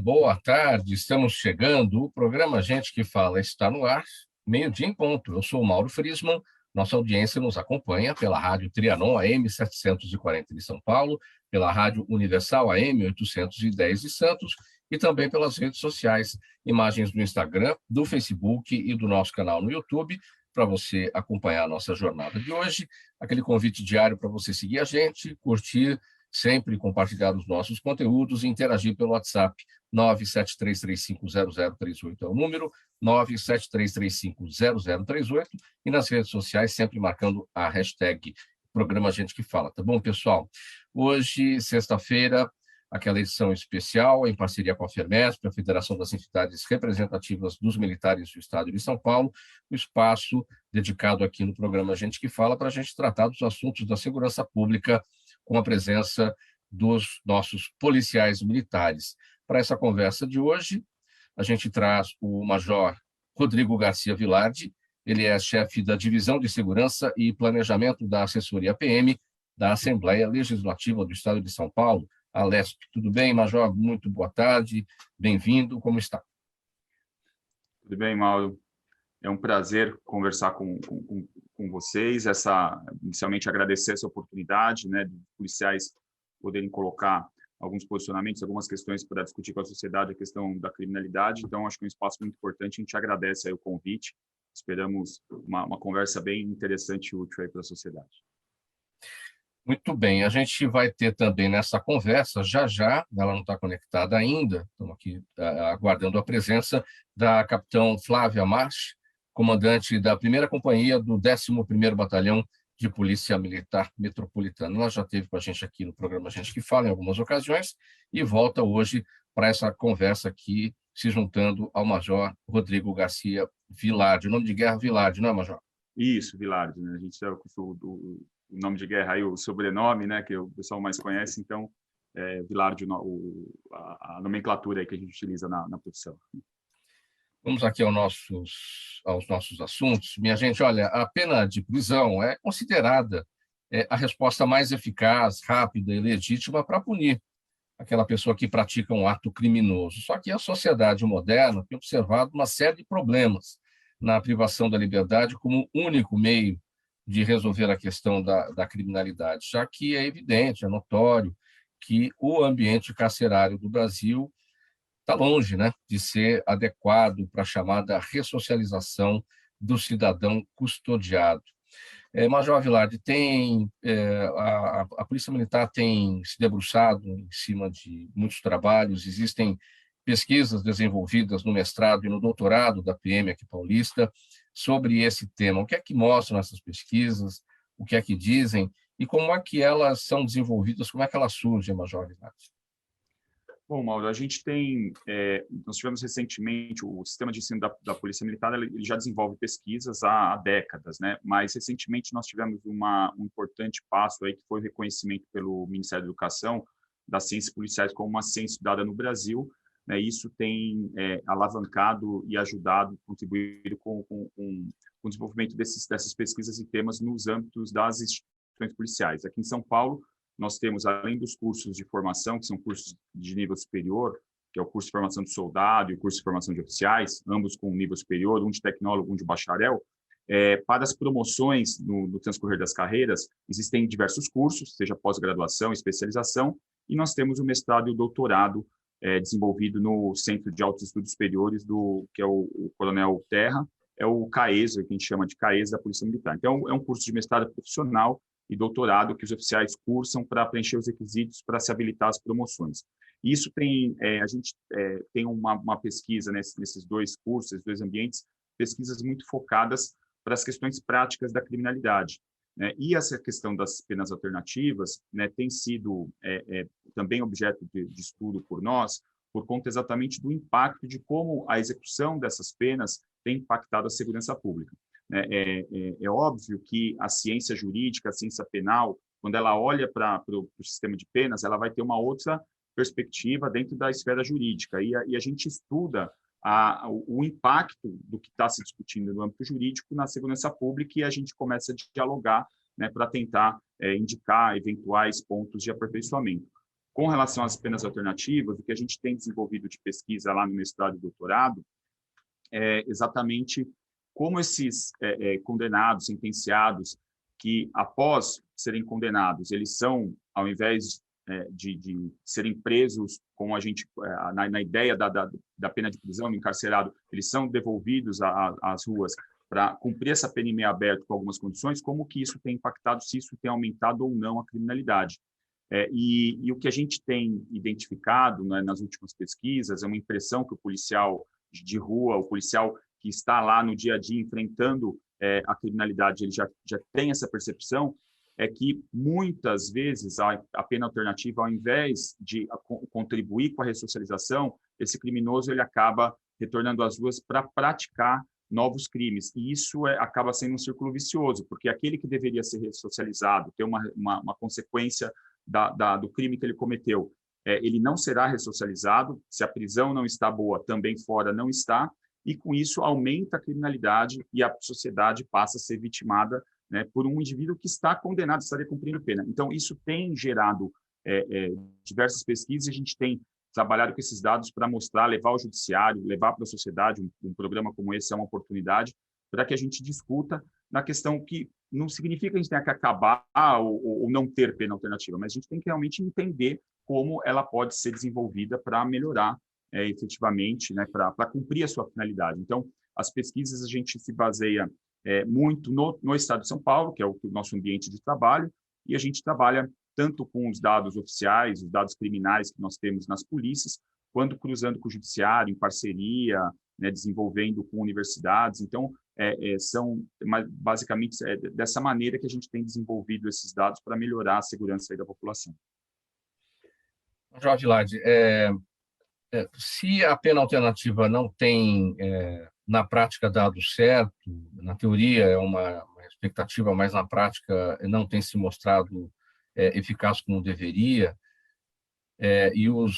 boa tarde. Estamos chegando. O programa Gente que Fala está no ar, meio-dia em ponto. Eu sou o Mauro Friesman. Nossa audiência nos acompanha pela Rádio Trianon AM 740 de São Paulo, pela Rádio Universal AM 810 de Santos e também pelas redes sociais, imagens do Instagram, do Facebook e do nosso canal no YouTube, para você acompanhar a nossa jornada de hoje. Aquele convite diário para você seguir a gente, curtir, sempre compartilhar os nossos conteúdos e interagir pelo WhatsApp. 973350038 é o número, 973350038, e nas redes sociais sempre marcando a hashtag Programa Gente que Fala, tá bom, pessoal? Hoje, sexta-feira, aquela edição especial em parceria com a FERMESP, a Federação das Entidades Representativas dos Militares do Estado de São Paulo, o espaço dedicado aqui no Programa Gente que Fala para a gente tratar dos assuntos da segurança pública com a presença dos nossos policiais militares. Para essa conversa de hoje, a gente traz o Major Rodrigo Garcia Vilardi. Ele é chefe da Divisão de Segurança e Planejamento da Assessoria PM da Assembleia Legislativa do Estado de São Paulo, a LESP. Tudo bem, Major? Muito boa tarde, bem-vindo, como está? Tudo bem, Mauro. É um prazer conversar com vocês. Inicialmente, agradecer essa oportunidade, né, de policiais poderem colocar alguns posicionamentos, algumas questões para discutir com a sociedade a questão da criminalidade. Então, acho que é um espaço muito importante. A gente agradece aí o convite. Esperamos uma conversa bem interessante e útil aí para a sociedade. Muito bem, a gente vai ter também nessa conversa, já, ela não está conectada ainda, estamos aqui aguardando a presença da capitão Flávia March, comandante da primeira companhia do 11º Batalhão de Polícia Militar Metropolitana. Ela já esteve com a gente aqui no programa Gente que Fala em algumas ocasiões e volta hoje para essa conversa aqui, se juntando ao Major Rodrigo Garcia Vilardi. O nome de guerra Vilardi, não é, Major? Isso, Vilardi, né? A gente sabe o nome de guerra aí, o sobrenome, né, que o pessoal mais conhece, então, Vilardi, a nomenclatura aí que a gente utiliza na profissão. Vamos aqui aos nossos assuntos. Minha gente, olha, a pena de prisão é considerada a resposta mais eficaz, rápida e legítima para punir aquela pessoa que pratica um ato criminoso. Só que a sociedade moderna tem observado uma série de problemas na privação da liberdade como único meio de resolver a questão da criminalidade, já que é evidente, é notório, que o ambiente carcerário do Brasil está longe, né, de ser adequado para a chamada ressocialização do cidadão custodiado. Major Vilardi, a Polícia Militar tem se debruçado em cima de muitos trabalhos, existem pesquisas desenvolvidas no mestrado e no doutorado da PM aqui paulista sobre esse tema. O que é que mostram essas pesquisas, o que é que dizem e como é que elas são desenvolvidas, como é que elas surgem, Major Vilardi? Bom, Mauro, nós tivemos recentemente, o sistema de ensino da Polícia Militar, ele já desenvolve pesquisas há décadas, né? Mas recentemente nós tivemos um importante passo aí, que foi o reconhecimento pelo Ministério da Educação das ciências policiais como uma ciência estudada no Brasil, né? Isso tem alavancado e ajudado, contribuído com o desenvolvimento dessas pesquisas e temas nos âmbitos das instituições policiais. Aqui em São Paulo, nós temos, além dos cursos de formação, que são cursos de nível superior, que é o curso de formação de soldado e o curso de formação de oficiais, ambos com nível superior, um de tecnólogo, um de bacharel. Para as promoções no transcorrer das carreiras, existem diversos cursos, seja pós-graduação, especialização, e nós temos o mestrado e o doutorado desenvolvido no Centro de Altos Estudos Superiores, que é o Coronel Terra, é o CAESA, que a gente chama de CAESA da Polícia Militar. Então, é um curso de mestrado profissional e doutorado que os oficiais cursam para preencher os requisitos para se habilitar às promoções. Isso a gente tem uma pesquisa nesses dois cursos, esses dois ambientes, pesquisas muito focadas para as questões práticas da criminalidade, né? E essa questão das penas alternativas, né, tem sido também objeto de estudo por nós, por conta exatamente do impacto de como a execução dessas penas tem impactado a segurança pública. É óbvio que a ciência jurídica, a ciência penal, quando ela olha para o sistema de penas, ela vai ter uma outra perspectiva dentro da esfera jurídica. E a gente estuda o impacto do que está se discutindo no âmbito jurídico na segurança pública e a gente começa a dialogar, né, para tentar indicar eventuais pontos de aperfeiçoamento. Com relação às penas alternativas, o que a gente tem desenvolvido de pesquisa lá no mestrado e doutorado é exatamente como esses condenados, sentenciados, que após serem condenados, eles são, ao invés de serem presos, como a gente, na ideia da pena de prisão, encarcerado, eles são devolvidos às ruas para cumprir essa pena em meio aberto com algumas condições, como que isso tem impactado, se isso tem aumentado ou não a criminalidade. E o que a gente tem identificado, né, nas últimas pesquisas é uma impressão que o policial de rua, o policial que está lá no dia a dia enfrentando a criminalidade, ele já tem essa percepção, é que muitas vezes a pena alternativa, ao invés de contribuir com a ressocialização, esse criminoso ele acaba retornando às ruas para praticar novos crimes. E isso acaba sendo um círculo vicioso, porque aquele que deveria ser ressocializado, ter uma consequência do crime que ele cometeu, ele não será ressocializado, se a prisão não está boa, também fora não está, e com isso aumenta a criminalidade e a sociedade passa a ser vitimada, né, por um indivíduo que está condenado, estaria cumprindo pena. Então, isso tem gerado diversas pesquisas, e a gente tem trabalhado com esses dados para mostrar, levar ao judiciário, levar para a sociedade. Um programa como esse é uma oportunidade para que a gente discuta na questão que não significa que a gente tenha que acabar ou não ter pena alternativa, mas a gente tem que realmente entender como ela pode ser desenvolvida para melhorar efetivamente, né, para cumprir a sua finalidade. Então, as pesquisas a gente se baseia muito no estado de São Paulo, que é o nosso ambiente de trabalho, e a gente trabalha tanto com os dados oficiais, os dados criminais que nós temos nas polícias, quanto cruzando com o judiciário, em parceria, né, desenvolvendo com universidades. Então, são basicamente dessa maneira que a gente tem desenvolvido esses dados para melhorar a segurança aí da população. Jorge Lade, se a pena alternativa não tem, na prática, dado certo, na teoria é uma expectativa, mas na prática não tem se mostrado eficaz como deveria, e os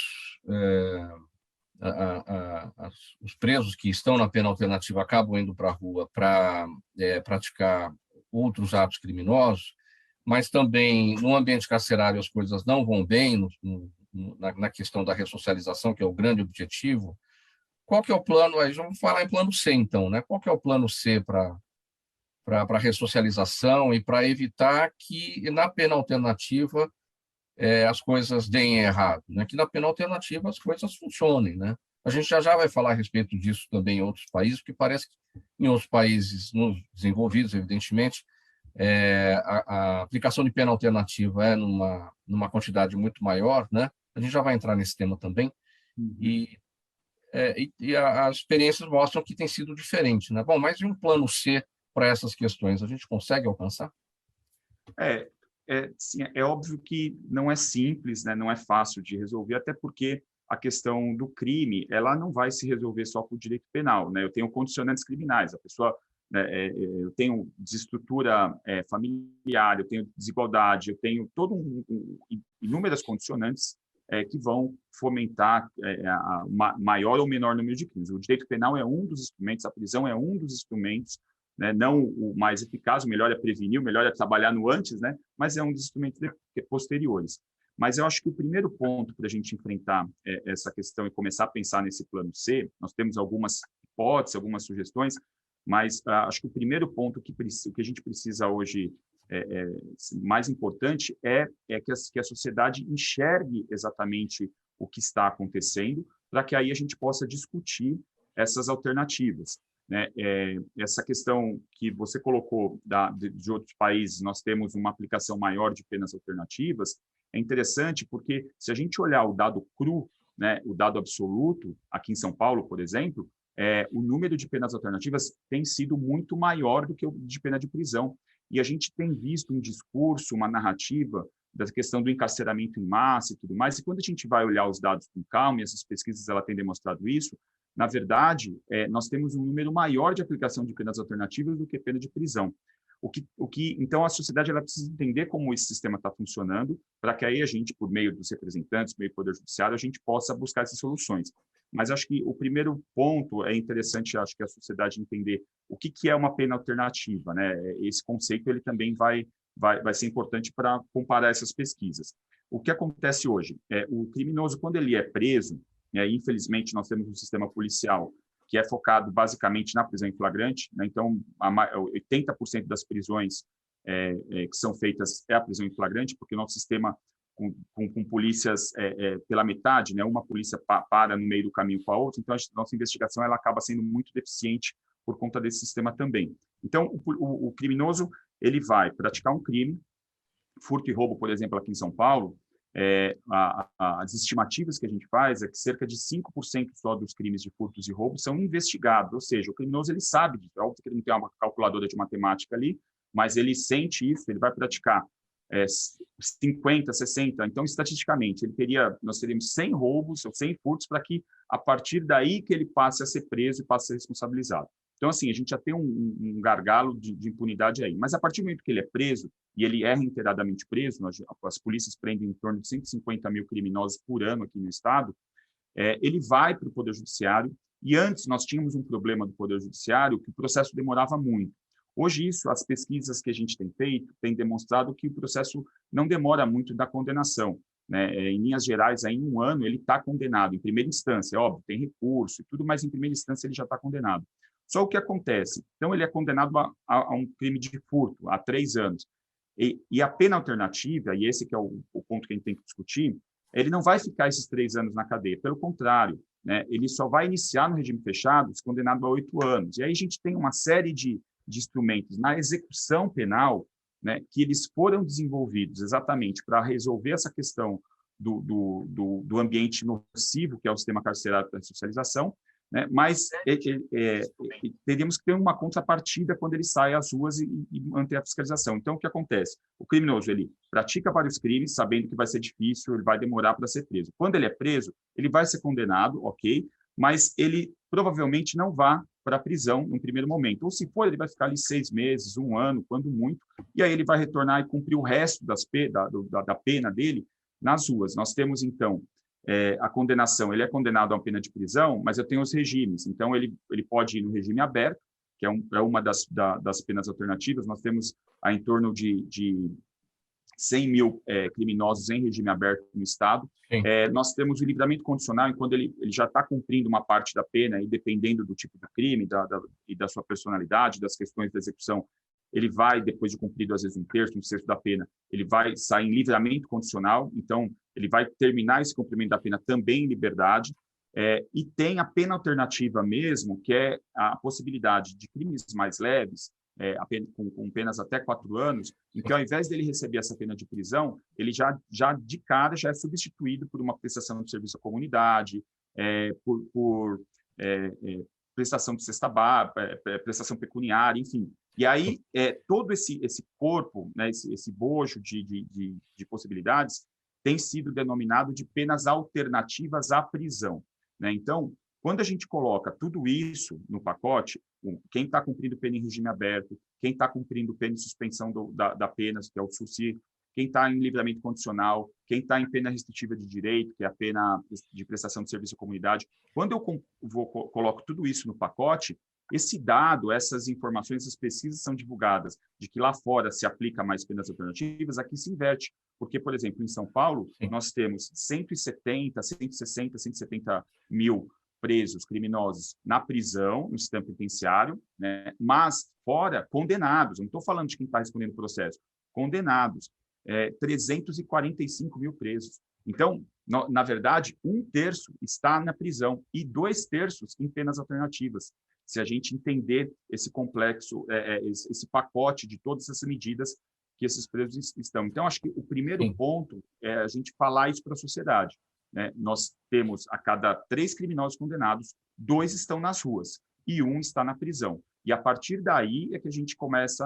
presos que estão na pena alternativa acabam indo para a rua para praticar outros atos criminosos, mas também no ambiente carcerário as coisas não vão bem na questão da ressocialização, que é o grande objetivo. Qual que é o plano? Aí vamos falar em plano C, então, né? Qual que é o plano C para a ressocialização e para evitar que na pena alternativa as coisas deem errado, né? Que na pena alternativa as coisas funcionem, né? A gente já vai falar a respeito disso também em outros países, porque parece que em outros países nos desenvolvidos, evidentemente, a aplicação de pena alternativa é numa quantidade muito maior, né? A gente já vai entrar nesse tema também. E as experiências mostram que tem sido diferente, né? Bom, mas e um plano C para essas questões? A gente consegue alcançar? Sim, é óbvio que não é simples, né? Não é fácil de resolver, até porque a questão do crime ela não vai se resolver só com o direito penal, né? Eu tenho condicionantes criminais, a pessoa, né, eu tenho desestrutura familiar, eu tenho desigualdade, eu tenho inúmeras condicionantes que vão fomentar maior ou menor número de crimes. O direito penal é um dos instrumentos, a prisão é um dos instrumentos, né, não o mais eficaz, o melhor é prevenir, o melhor é trabalhar no antes, né, mas é um dos instrumentos posteriores. Mas eu acho que o primeiro ponto para a gente enfrentar essa questão e começar a pensar nesse plano C, nós temos algumas hipóteses, algumas sugestões, mas acho que o primeiro ponto que a gente precisa hoje, mais importante, é que a sociedade enxergue exatamente o que está acontecendo, para que aí a gente possa discutir essas alternativas. Né? Essa questão que você colocou de outros países, nós temos uma aplicação maior de penas alternativas, é interessante porque se a gente olhar o dado cru, né, o dado absoluto, aqui em São Paulo, por exemplo, o número de penas alternativas tem sido muito maior do que o de pena de prisão. E a gente tem visto um discurso, uma narrativa da questão do encarceramento em massa e tudo mais, e quando a gente vai olhar os dados com calma, e essas pesquisas ela têm demonstrado isso, na verdade, nós temos um número maior de aplicação de penas alternativas do que pena de prisão. Então, a sociedade ela precisa entender como esse sistema está funcionando, para que aí a gente, por meio dos representantes, por meio do Poder Judiciário, a gente possa buscar essas soluções. Mas acho que o primeiro ponto é interessante, acho que a sociedade entender o que é uma pena alternativa, né? Esse conceito ele também vai ser importante para comparar essas pesquisas. o que acontece hoje? O criminoso, quando ele é preso, infelizmente nós temos um sistema policial que é focado basicamente na prisão em flagrante, né? Então, 80% das prisões que são feitas é a prisão em flagrante, porque o nosso sistema, com polícias pela metade, né? Uma polícia para no meio do caminho com a outra, então a nossa investigação ela acaba sendo muito deficiente por conta desse sistema também. Então, o criminoso ele vai praticar um crime, furto e roubo, por exemplo, aqui em São Paulo, as estimativas que a gente faz é que cerca de 5% só dos crimes de furtos e roubos são investigados, ou seja, o criminoso ele sabe disso, é óbvio que ele não tem uma calculadora de matemática ali, mas ele sente isso, ele vai praticar 50, 60, então estatisticamente nós teríamos 100 roubos ou 100 furtos para que a partir daí que ele passe a ser preso e passe a ser responsabilizado. Então, assim, a gente já tem um gargalo de impunidade aí. Mas, a partir do momento que ele é preso, e ele é reiteradamente preso, as polícias prendem em torno de 150 mil criminosos por ano aqui no Estado, ele vai para o Poder Judiciário, e antes nós tínhamos um problema do Poder Judiciário, que o processo demorava muito. Hoje, as pesquisas que a gente tem feito, têm demonstrado que o processo não demora muito da condenação, né? Em linhas gerais, aí, em um ano, ele está condenado, em primeira instância, óbvio, tem recurso e tudo, mas em primeira instância ele já está condenado. Só o que acontece? Então, ele é condenado a um crime de furto, a 3 anos. E a pena alternativa, e esse que é o ponto que a gente tem que discutir, ele não vai ficar esses 3 anos na cadeia. Pelo contrário, né, ele só vai iniciar no regime fechado, se condenado a 8 anos. E aí a gente tem uma série de instrumentos na execução penal, né, que eles foram desenvolvidos exatamente para resolver essa questão do ambiente nocivo, que é o sistema carcerário da socialização, né? Mas teríamos que ter uma contrapartida quando ele sai às ruas e manter a fiscalização. Então, o que acontece? O criminoso ele pratica vários crimes, sabendo que vai ser difícil, ele vai demorar para ser preso. Quando ele é preso, ele vai ser condenado, ok, mas ele provavelmente não vá para a prisão no primeiro momento. Ou se for, ele vai ficar ali 6 meses, 1 ano, quando muito, e aí ele vai retornar e cumprir o resto da pena dele nas ruas. Nós temos, então, a condenação, ele é condenado a uma pena de prisão, mas eu tenho os regimes. Então, ele pode ir no regime aberto, que é uma das penas alternativas. Nós temos em torno de 100 mil criminosos em regime aberto no Estado. Nós temos o livramento condicional, em quando ele já está cumprindo uma parte da pena, e dependendo do tipo de crime e da sua personalidade, das questões da execução, ele vai, depois de cumprido, às vezes, 1/3, 1/6 da pena, ele vai sair em livramento condicional, então, ele vai terminar esse cumprimento da pena também em liberdade, e tem a pena alternativa mesmo, que é a possibilidade de crimes mais leves, com penas até 4 anos, em que, ao invés dele receber essa pena de prisão, ele já de cara já é substituído por uma prestação de serviço à comunidade, por prestação de cesta básica, prestação pecuniária, enfim. E aí, todo esse corpo, né, esse bojo de possibilidades, tem sido denominado de penas alternativas à prisão, né? Então, quando a gente coloca tudo isso no pacote, quem está cumprindo pena em regime aberto, quem está cumprindo pena em suspensão da pena, que é o SUSI, quem está em livramento condicional, quem está em pena restritiva de direito, que é a pena de prestação de serviço à comunidade, quando eu coloco tudo isso no pacote, esse dado, essas informações, essas pesquisas são divulgadas, de que lá fora se aplica mais penas alternativas, aqui se inverte. Porque, por exemplo, em São Paulo, nós temos 170, 160, 170 mil presos, criminosos, na prisão, no sistema penitenciário, né? Mas fora, condenados. Eu não estou falando de quem está respondendo o processo. Condenados. 345 mil presos. Então, na verdade, 1/3 está na prisão e 2/3 em penas alternativas. Se a gente entender esse complexo, esse pacote de todas essas medidas que esses presos estão. Então, acho que o primeiro ponto é a gente falar isso para a sociedade, né? Nós temos, a cada 3 criminosos condenados, 2 estão nas ruas e 1 está na prisão. E, a partir daí, é que a gente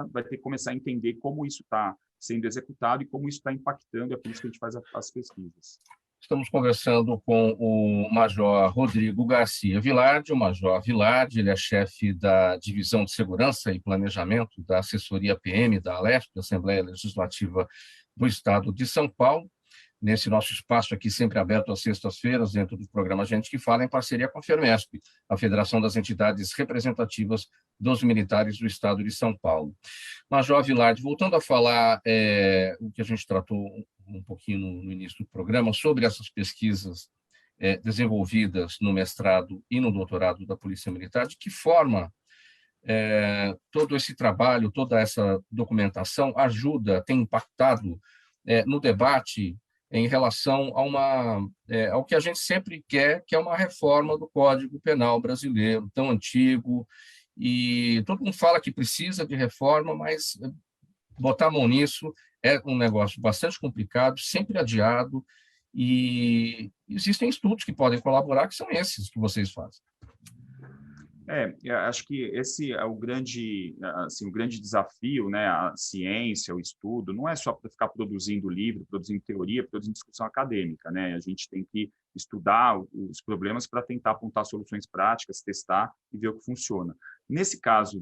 vai ter que começar a entender como isso está sendo executado e como isso está impactando, é por isso que a gente faz as pesquisas. Estamos conversando com o Major Rodrigo Garcia Vilardi. O Major Vilardi, ele é chefe da Divisão de Segurança e Planejamento da Assessoria PM da ALESP, Assembleia Legislativa do Estado de São Paulo. nesse nosso espaço aqui, sempre aberto às sextas-feiras, dentro do programa Gente que Fala, em parceria com a FERMESP, a Federação das Entidades Representativas dos Militares do Estado de São Paulo. Major Vilardi, voltando a falar o que a gente tratou um pouquinho no início do programa, sobre essas pesquisas desenvolvidas no mestrado e no doutorado da Polícia Militar, de que forma todo esse trabalho, toda essa documentação tem impactado no debate em relação ao que a gente sempre quer, que é uma reforma do Código Penal brasileiro, tão antigo, e todo mundo fala que precisa de reforma, mas botar a mão nisso é um negócio bastante complicado, sempre adiado, e existem estudos que podem colaborar, que são esses que vocês fazem. Eu acho que esse é o grande desafio, né? A ciência, o estudo, não é só para ficar produzindo livro, produzindo teoria, produzindo discussão acadêmica, né? A gente tem que estudar os problemas para tentar apontar soluções práticas, testar e ver o que funciona. Nesse caso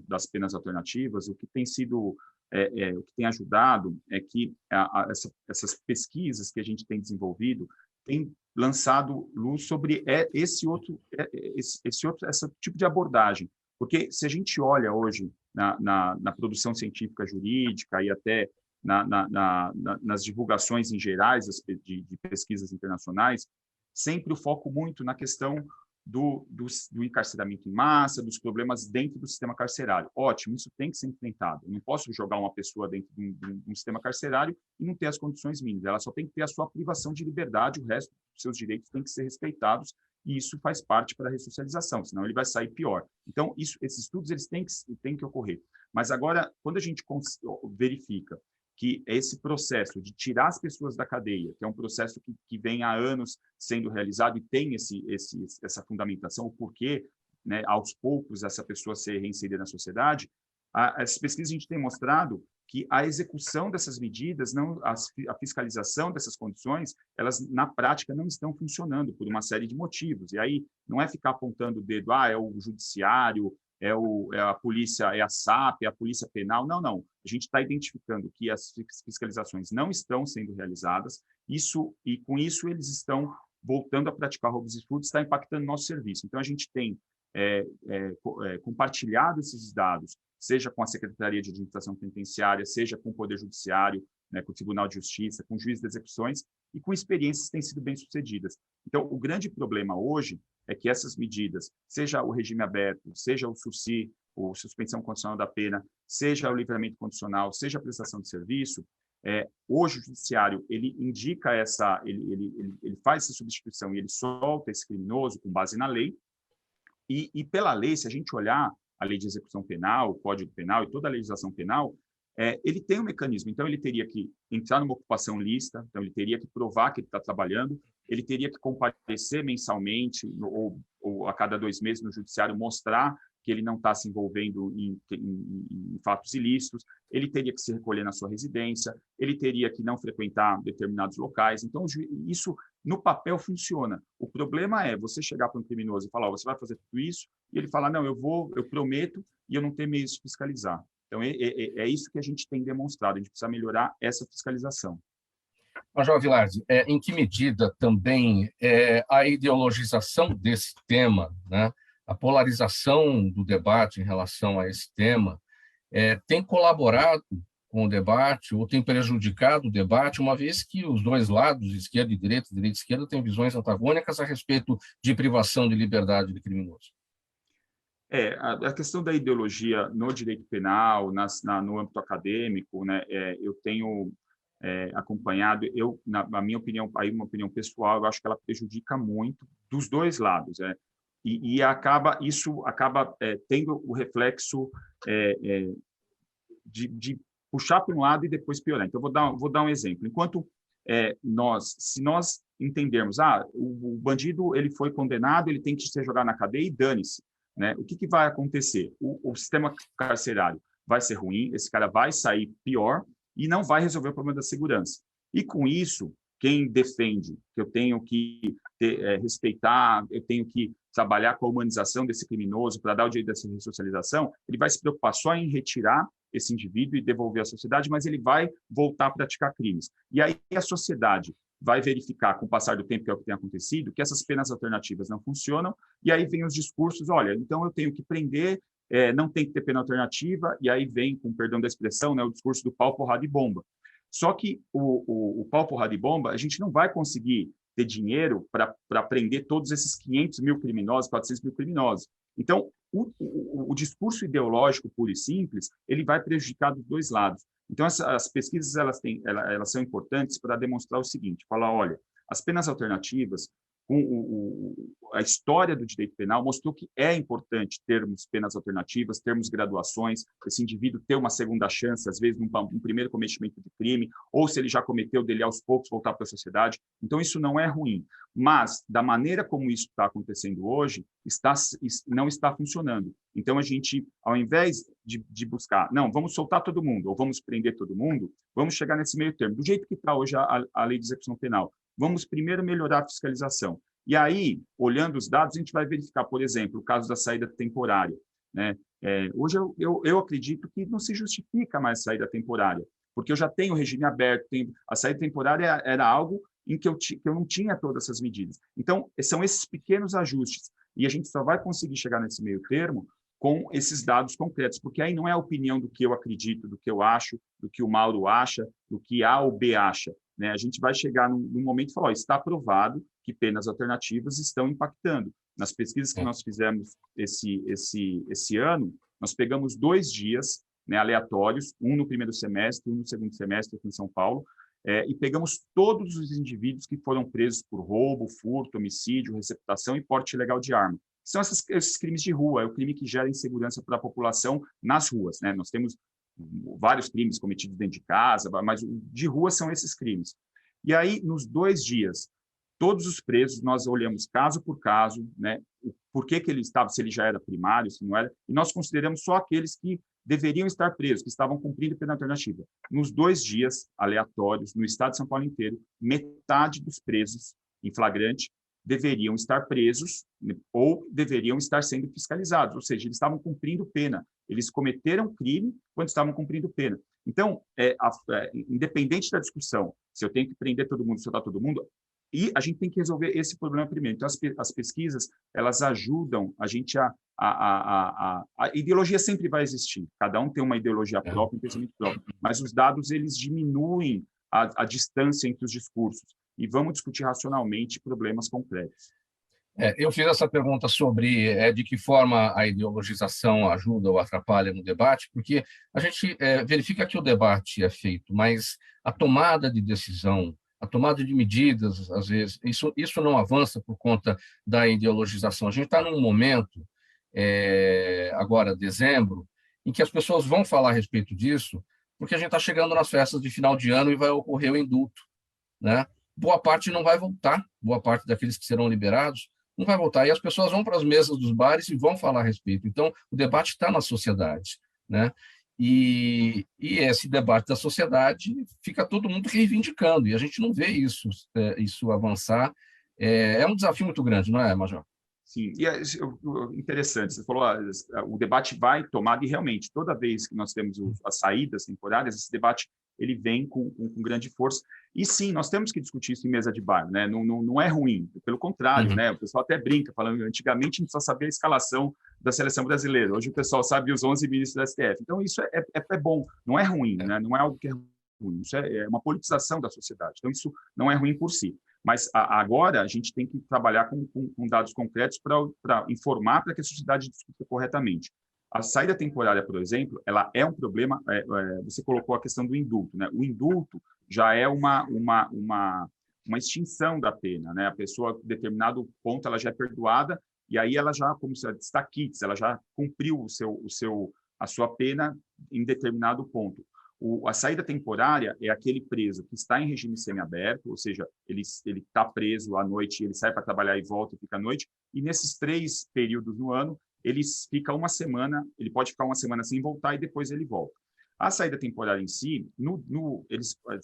das penas alternativas, o que tem sido o que tem ajudado é que essas pesquisas que a gente tem desenvolvido têm lançado luz sobre esse tipo de abordagem. Porque se a gente olha hoje na produção científica jurídica e até nas divulgações em gerais de pesquisas internacionais, sempre o foco muito na questão do encarceramento em massa, dos problemas dentro do sistema carcerário. Ótimo, isso tem que ser enfrentado. Eu não posso jogar uma pessoa dentro de um sistema carcerário e não ter as condições mínimas. Ela só tem que ter a sua privação de liberdade, o resto dos seus direitos têm que ser respeitados, e isso faz parte para a ressocialização, senão ele vai sair pior. Então, esses estudos eles têm que ocorrer. Mas agora, quando a gente verifica que esse processo de tirar as pessoas da cadeia, que é um processo que vem há anos sendo realizado e tem essa fundamentação, o porquê, né, aos poucos, essa pessoa ser reinserida na sociedade, essas pesquisas a gente tem mostrado que a execução dessas medidas, a fiscalização dessas condições, elas, na prática, não estão funcionando por uma série de motivos. E aí, não é ficar apontando o dedo, é o judiciário, é a polícia, é a SAP, é a polícia penal. Não, não. A gente está identificando que as fiscalizações não estão sendo realizadas, e com isso eles estão voltando a praticar roubos e furtos, está impactando o nosso serviço. Então, a gente tem compartilhado esses dados, seja com a Secretaria de Administração Penitenciária, seja com o Poder Judiciário, né, com o Tribunal de Justiça, com o juiz de execuções, e com experiências que têm sido bem-sucedidas. Então, o grande problema hoje é que essas medidas, seja o regime aberto, seja o SUSI, ou suspensão condicional da pena, seja o livramento condicional, seja a prestação de serviço, hoje o judiciário ele indica ele faz essa substituição e ele solta esse criminoso com base na lei, e pela lei, se a gente olhar a lei de execução penal, o Código Penal e toda a legislação penal, ele tem um mecanismo. Então, ele teria que entrar numa ocupação lícita, então ele teria que provar que ele está trabalhando, ele teria que comparecer mensalmente ou a cada 2 meses no judiciário, mostrar que ele não está se envolvendo em fatos ilícitos, ele teria que se recolher na sua residência, ele teria que não frequentar determinados locais. Então, isso no papel funciona. O problema é você chegar para um criminoso e falar, você vai fazer tudo isso, e ele falar, não, eu prometo, e eu não tenho meios de fiscalizar. Então, é isso que a gente tem demonstrado, a gente precisa melhorar essa fiscalização. Major Vilardi, em que medida também a ideologização desse tema, né, a polarização do debate em relação a esse tema, tem colaborado com o debate ou tem prejudicado o debate, uma vez que os dois lados, esquerda e direita e esquerda, têm visões antagônicas a respeito de privação de liberdade de criminoso? A questão da ideologia no direito penal, no âmbito acadêmico, né, eu tenho acompanhado, na minha opinião, aí uma opinião pessoal, eu acho que ela prejudica muito dos dois lados, isso acaba tendo o reflexo de puxar para um lado e depois piorar. Então, vou dar um exemplo. Enquanto se nós entendermos, o bandido ele foi condenado, ele tem que ser jogado na cadeia e dane-se, né? O que vai acontecer? O sistema carcerário vai ser ruim, esse cara vai sair pior e não vai resolver o problema da segurança. E com isso, quem defende que eu tenho que respeitar, eu tenho que trabalhar com a humanização desse criminoso para dar o direito dessa ressocialização, ele vai se preocupar só em retirar esse indivíduo e devolver à sociedade, mas ele vai voltar a praticar crimes. E aí a sociedade vai verificar, com o passar do tempo, que é o que tem acontecido, que essas penas alternativas não funcionam, e aí vem os discursos, olha, então eu tenho que prender, não tem que ter pena alternativa, e aí vem, com perdão da expressão, né, o discurso do pau, porrada e bomba. Só que o pau, porrada e bomba, a gente não vai conseguir ter dinheiro para prender todos esses 500 mil criminosos, 400 mil criminosos. Então, o discurso ideológico puro e simples, ele vai prejudicar dos dois lados. Então, as pesquisas elas são importantes para demonstrar o seguinte, falar, olha, as penas alternativas, a história do direito penal mostrou que é importante termos penas alternativas, termos graduações, esse indivíduo ter uma segunda chance, às vezes, num primeiro cometimento de crime, ou se ele já cometeu, dele aos poucos voltar para a sociedade. Então, isso não é ruim. Mas, da maneira como isso está acontecendo hoje, não está funcionando. Então, a gente, ao invés de buscar, não, vamos soltar todo mundo, ou vamos prender todo mundo, vamos chegar nesse meio termo. Do jeito que está hoje a lei de execução penal, vamos primeiro melhorar a fiscalização. E aí, olhando os dados, a gente vai verificar, por exemplo, o caso da saída temporária, né? Hoje, eu acredito que não se justifica mais saída temporária, porque eu já tenho o regime aberto, a saída temporária era algo em que eu não tinha todas essas medidas. Então, são esses pequenos ajustes, e a gente só vai conseguir chegar nesse meio termo com esses dados concretos, porque aí não é a opinião do que eu acredito, do que eu acho, do que o Mauro acha, do que A ou B acha, né? A gente vai chegar num momento e falar, está provado que penas alternativas estão impactando. Nas pesquisas que nós fizemos esse ano, nós pegamos 2 dias, né, aleatórios, um no primeiro semestre, um no segundo semestre aqui em São Paulo, e pegamos todos os indivíduos que foram presos por roubo, furto, homicídio, receptação e porte ilegal de arma. São esses crimes de rua, é o crime que gera insegurança para a população nas ruas, né? Nós temos vários crimes cometidos dentro de casa, mas de rua são esses crimes. E aí, nos 2 dias, todos os presos, nós olhamos caso por caso, né? Por que ele estava, se ele já era primário, se não era, e nós consideramos só aqueles que deveriam estar presos, que estavam cumprindo pena alternativa. Nos 2 dias aleatórios, no estado de São Paulo inteiro, metade dos presos em flagrante deveriam estar presos ou deveriam estar sendo fiscalizados, ou seja, eles estavam cumprindo pena. Eles cometeram crime quando estavam cumprindo pena. Então, independente da discussão, se eu tenho que prender todo mundo, soltar todo mundo, e a gente tem que resolver esse problema primeiro. Então, as pesquisas, elas ajudam a gente a ideologia sempre vai existir. Cada um tem uma ideologia própria, um pensamento próprio. Mas os dados, eles diminuem a distância entre os discursos. E vamos discutir racionalmente problemas concretos. Eu fiz essa pergunta sobre de que forma a ideologização ajuda ou atrapalha no debate, porque a gente verifica que o debate é feito, mas a tomada de decisão, a tomada de medidas, às vezes, isso não avança por conta da ideologização. A gente está num momento, agora, dezembro, em que as pessoas vão falar a respeito disso, porque a gente está chegando nas festas de final de ano e vai ocorrer o indulto, né? Boa parte não vai voltar, boa parte daqueles que serão liberados não vai voltar. E as pessoas vão para as mesas dos bares e vão falar a respeito. Então, o debate está na sociedade, né? E esse debate da sociedade fica todo mundo reivindicando, e a gente não vê isso avançar. É um desafio muito grande, não é, Major? Sim, e interessante, você falou, o debate vai tomar, e realmente, toda vez que nós temos as saídas temporárias, esse debate ele vem com grande força. E sim, nós temos que discutir isso em mesa de bar, né? Não é ruim, pelo contrário, né? O pessoal até brinca, falando, antigamente a gente só sabia a escalação da seleção brasileira, hoje o pessoal sabe os 11 ministros da STF. Então isso é bom, não é ruim, né? Não é algo que é ruim, isso é uma politização da sociedade. Então isso não é ruim por si. Mas agora a gente tem que trabalhar com dados concretos para informar, para que a sociedade discuta corretamente. A saída temporária, por exemplo, ela é um problema. Você colocou a questão do indulto, né? O indulto já é uma extinção da pena, né? A pessoa, a determinado ponto, ela já é perdoada e aí ela já, como se está quites, ela já cumpriu a sua pena em determinado ponto. A saída temporária é aquele preso que está em regime semiaberto, ou seja, ele está preso à noite, ele sai para trabalhar e volta e fica à noite, e nesses 3 períodos no ano, ele pode ficar uma semana sem voltar e depois ele volta. A saída temporária em si,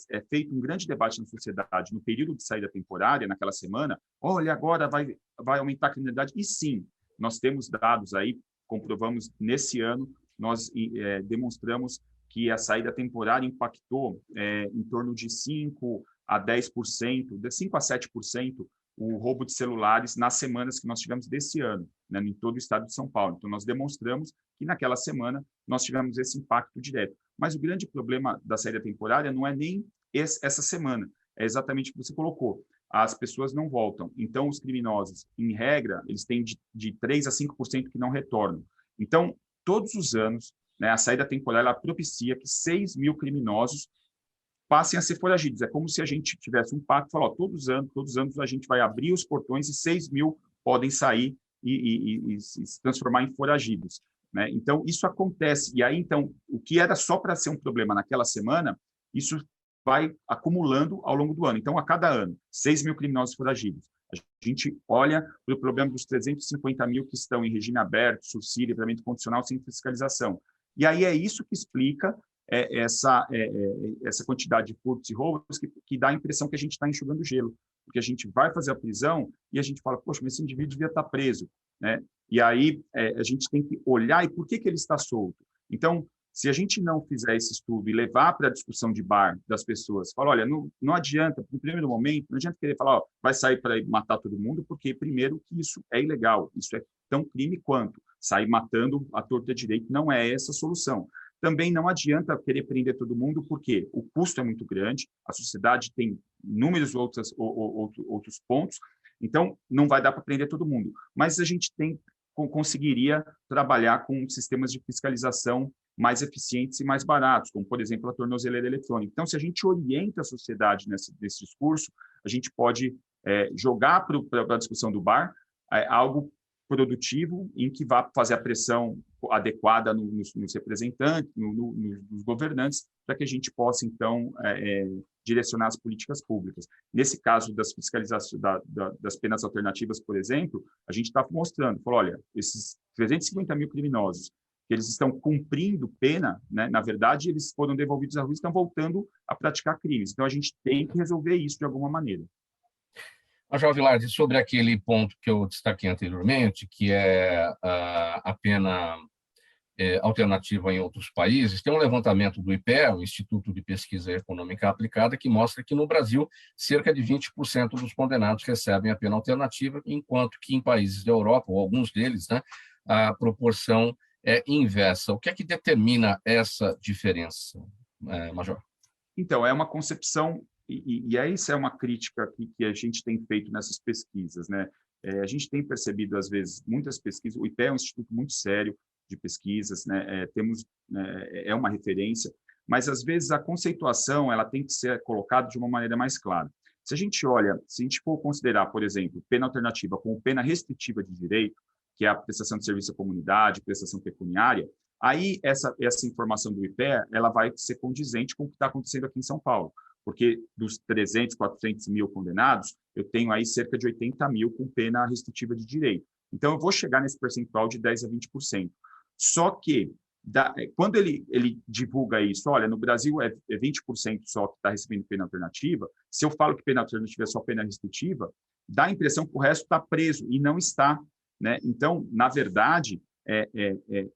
é feito um grande debate na sociedade no período de saída temporária, naquela semana, olha, agora vai aumentar a criminalidade. E sim, nós temos dados aí, comprovamos nesse ano, nós demonstramos que a saída temporária impactou em torno de 5 a 10%, de 5 a 7%, o roubo de celulares nas semanas que nós tivemos desse ano, né, em todo o estado de São Paulo. Então, nós demonstramos que naquela semana nós tivemos esse impacto direto. Mas o grande problema da saída temporária não é nem essa semana, é exatamente o que você colocou. As pessoas não voltam. Então, os criminosos, em regra, eles têm de 3 a 5% que não retornam. Então, todos os anos, né, a saída temporária ela propicia que 6 mil criminosos passem a ser foragidos. É como se a gente tivesse um pacto e falar, todos os anos a gente vai abrir os portões e 6 mil podem sair e se transformar em foragidos. Né? Então, isso acontece. E aí, então, o que era só para ser um problema naquela semana, isso vai acumulando ao longo do ano. Então, a cada ano, 6 mil criminosos foragidos. A gente olha para o problema dos 350 mil que estão em regime aberto, subsídio, livramento condicional, sem fiscalização. E aí é isso que explica essa quantidade de furtos e roubos que dá a impressão que a gente está enxugando gelo. Porque a gente vai fazer a prisão e a gente fala, poxa, mas esse indivíduo devia estar preso. Né? E aí a gente tem que olhar e por que ele está solto. Então, se a gente não fizer esse estudo e levar para a discussão de bar das pessoas, falar, olha, não adianta, no primeiro momento, não adianta querer falar, ó, vai sair para matar todo mundo, porque, primeiro, que isso é ilegal, isso é tão crime quanto sair matando a torta direito, não é essa a solução. Também não adianta querer prender todo mundo, porque o custo é muito grande, a sociedade tem inúmeros outros pontos, então não vai dar para prender todo mundo. Mas a gente conseguiria trabalhar com sistemas de fiscalização mais eficientes e mais baratos, como, por exemplo, a tornozeleira eletrônica. Então, se a gente orienta a sociedade nesse discurso, a gente pode jogar para a discussão do bar algo produtivo em que vá fazer a pressão adequada nos representantes, nos governantes, para que a gente possa, então, direcionar as políticas públicas. Nesse caso das fiscalizações, das penas alternativas, por exemplo, a gente está mostrando, falou, olha, esses 350 mil criminosos, eles estão cumprindo pena, né? Na verdade, eles foram devolvidos à rua e estão voltando a praticar crimes. Então, a gente tem que resolver isso de alguma maneira. Major Vilardi, sobre aquele ponto que eu destaquei anteriormente, que é a pena alternativa em outros países, tem um levantamento do IPEA, o Instituto de Pesquisa Econômica Aplicada, que mostra que no Brasil cerca de 20% dos condenados recebem a pena alternativa, enquanto que em países da Europa, ou alguns deles, né, a proporção é inversa. O que é que determina essa diferença, Major? Então, é uma concepção, e essa é uma crítica que a gente tem feito nessas pesquisas, né? A gente tem percebido, às vezes, muitas pesquisas, o IPEA é um instituto muito sério de pesquisas, né? É uma referência, mas, às vezes, a conceituação ela tem que ser colocada de uma maneira mais clara. Se a gente for considerar, por exemplo, pena alternativa como pena restritiva de direito, que é a prestação de serviço à comunidade, prestação pecuniária, aí essa informação do IPEA ela vai ser condizente com o que está acontecendo aqui em São Paulo, porque dos 300, 400 mil condenados, eu tenho aí cerca de 80 mil com pena restritiva de direito. Então, eu vou chegar nesse percentual de 10% a 20%. Só que, quando ele divulga isso, olha, no Brasil é 20% só que está recebendo pena alternativa, se eu falo que pena alternativa é só pena restritiva, dá a impressão que o resto está preso, e não está. Né? Então, na verdade,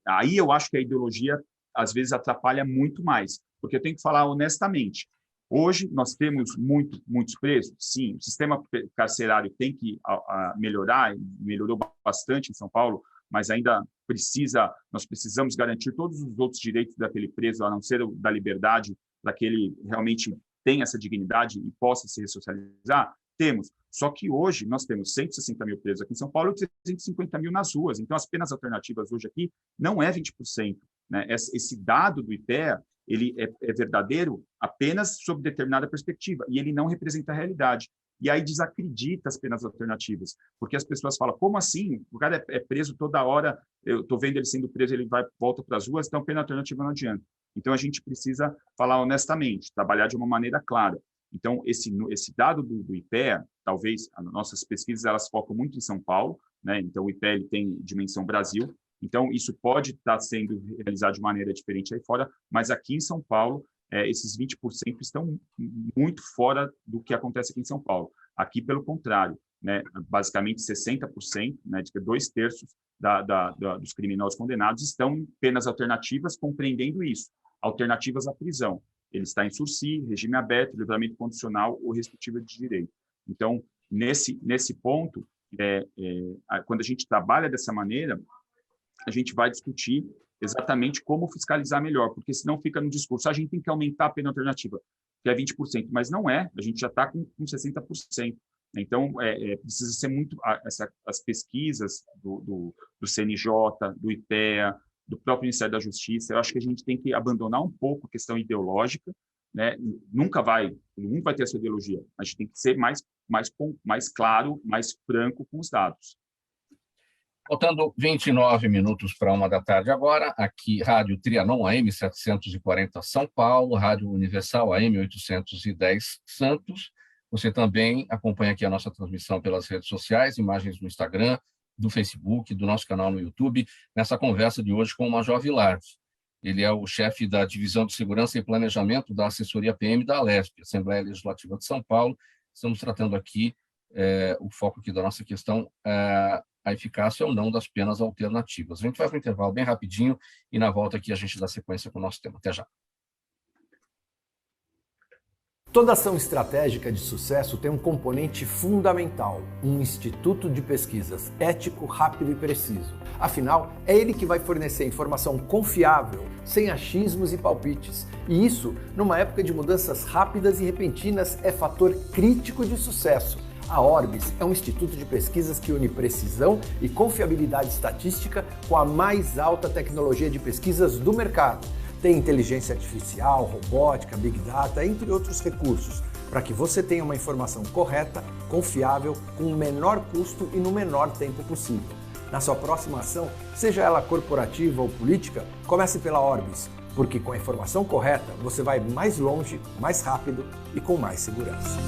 aí eu acho que a ideologia, às vezes, atrapalha muito mais, porque eu tenho que falar honestamente. Hoje, nós temos muitos presos? Sim, o sistema carcerário tem que melhorar, melhorou bastante em São Paulo, mas ainda nós precisamos garantir todos os outros direitos daquele preso, a não ser o da liberdade, para que ele realmente tenha essa dignidade e possa se ressocializar. Temos. Só que hoje nós temos 160 mil presos aqui em São Paulo e 350 mil nas ruas. Então, as penas alternativas hoje aqui não é 20%. Né? Esse dado do IPEA ele é verdadeiro apenas sob determinada perspectiva e ele não representa a realidade. E aí desacredita as penas alternativas, porque as pessoas falam, como assim? O cara é preso toda hora, eu estou vendo ele sendo preso, ele volta para as ruas, então pena alternativa não adianta. Então, a gente precisa falar honestamente, trabalhar de uma maneira clara. Então, esse dado do IPEA, talvez, as nossas pesquisas, elas focam muito em São Paulo, né? Então, o IPEA ele tem dimensão Brasil, então, isso pode estar sendo realizado de maneira diferente aí fora, mas aqui em São Paulo, esses 20% estão muito fora do que acontece aqui em São Paulo. Aqui, pelo contrário, né? Basicamente 60%, né? De 2/3 dos criminosos condenados estão em penas alternativas, compreendendo isso. alternativas à prisão. Ele está em sursi, regime aberto, livramento condicional ou restritiva de direito. Então, nesse ponto, quando a gente trabalha dessa maneira, a gente vai discutir exatamente como fiscalizar melhor, porque senão fica no discurso, a gente tem que aumentar a pena alternativa, que é 20%, mas não é, a gente já está com 60%. Então, precisa ser muito... As pesquisas do CNJ, do IPEA, do próprio Ministério da Justiça, eu acho que a gente tem que abandonar um pouco a questão ideológica, né? Todo mundo vai ter essa ideologia, a gente tem que ser mais claro, mais franco com os dados. Faltando 29 minutos para 1 da tarde agora, aqui Rádio Trianon AM 740 São Paulo, Rádio Universal AM 810 Santos. Você também acompanha aqui a nossa transmissão pelas redes sociais, imagens do Instagram, do Facebook, do nosso canal no YouTube, nessa conversa de hoje com o Major Vilardi. Ele é o chefe da Divisão de Segurança e Planejamento da Assessoria PM da Alesp, Assembleia Legislativa de São Paulo. Estamos tratando aqui, o foco aqui da nossa questão, a eficácia ou não das penas alternativas. A gente vai para o intervalo bem rapidinho e na volta aqui a gente dá sequência com o nosso tema. Até já. Toda ação estratégica de sucesso tem um componente fundamental, um instituto de pesquisas ético, rápido e preciso. Afinal, é ele que vai fornecer informação confiável, sem achismos e palpites. E isso, numa época de mudanças rápidas e repentinas, é fator crítico de sucesso. A Orbis é um instituto de pesquisas que une precisão e confiabilidade estatística com a mais alta tecnologia de pesquisas do mercado. Tem inteligência artificial, robótica, big data, entre outros recursos, para que você tenha uma informação correta, confiável, com o menor custo e no menor tempo possível. Na sua próxima ação, seja ela corporativa ou política, comece pela Orbis, porque com a informação correta você vai mais longe, mais rápido e com mais segurança.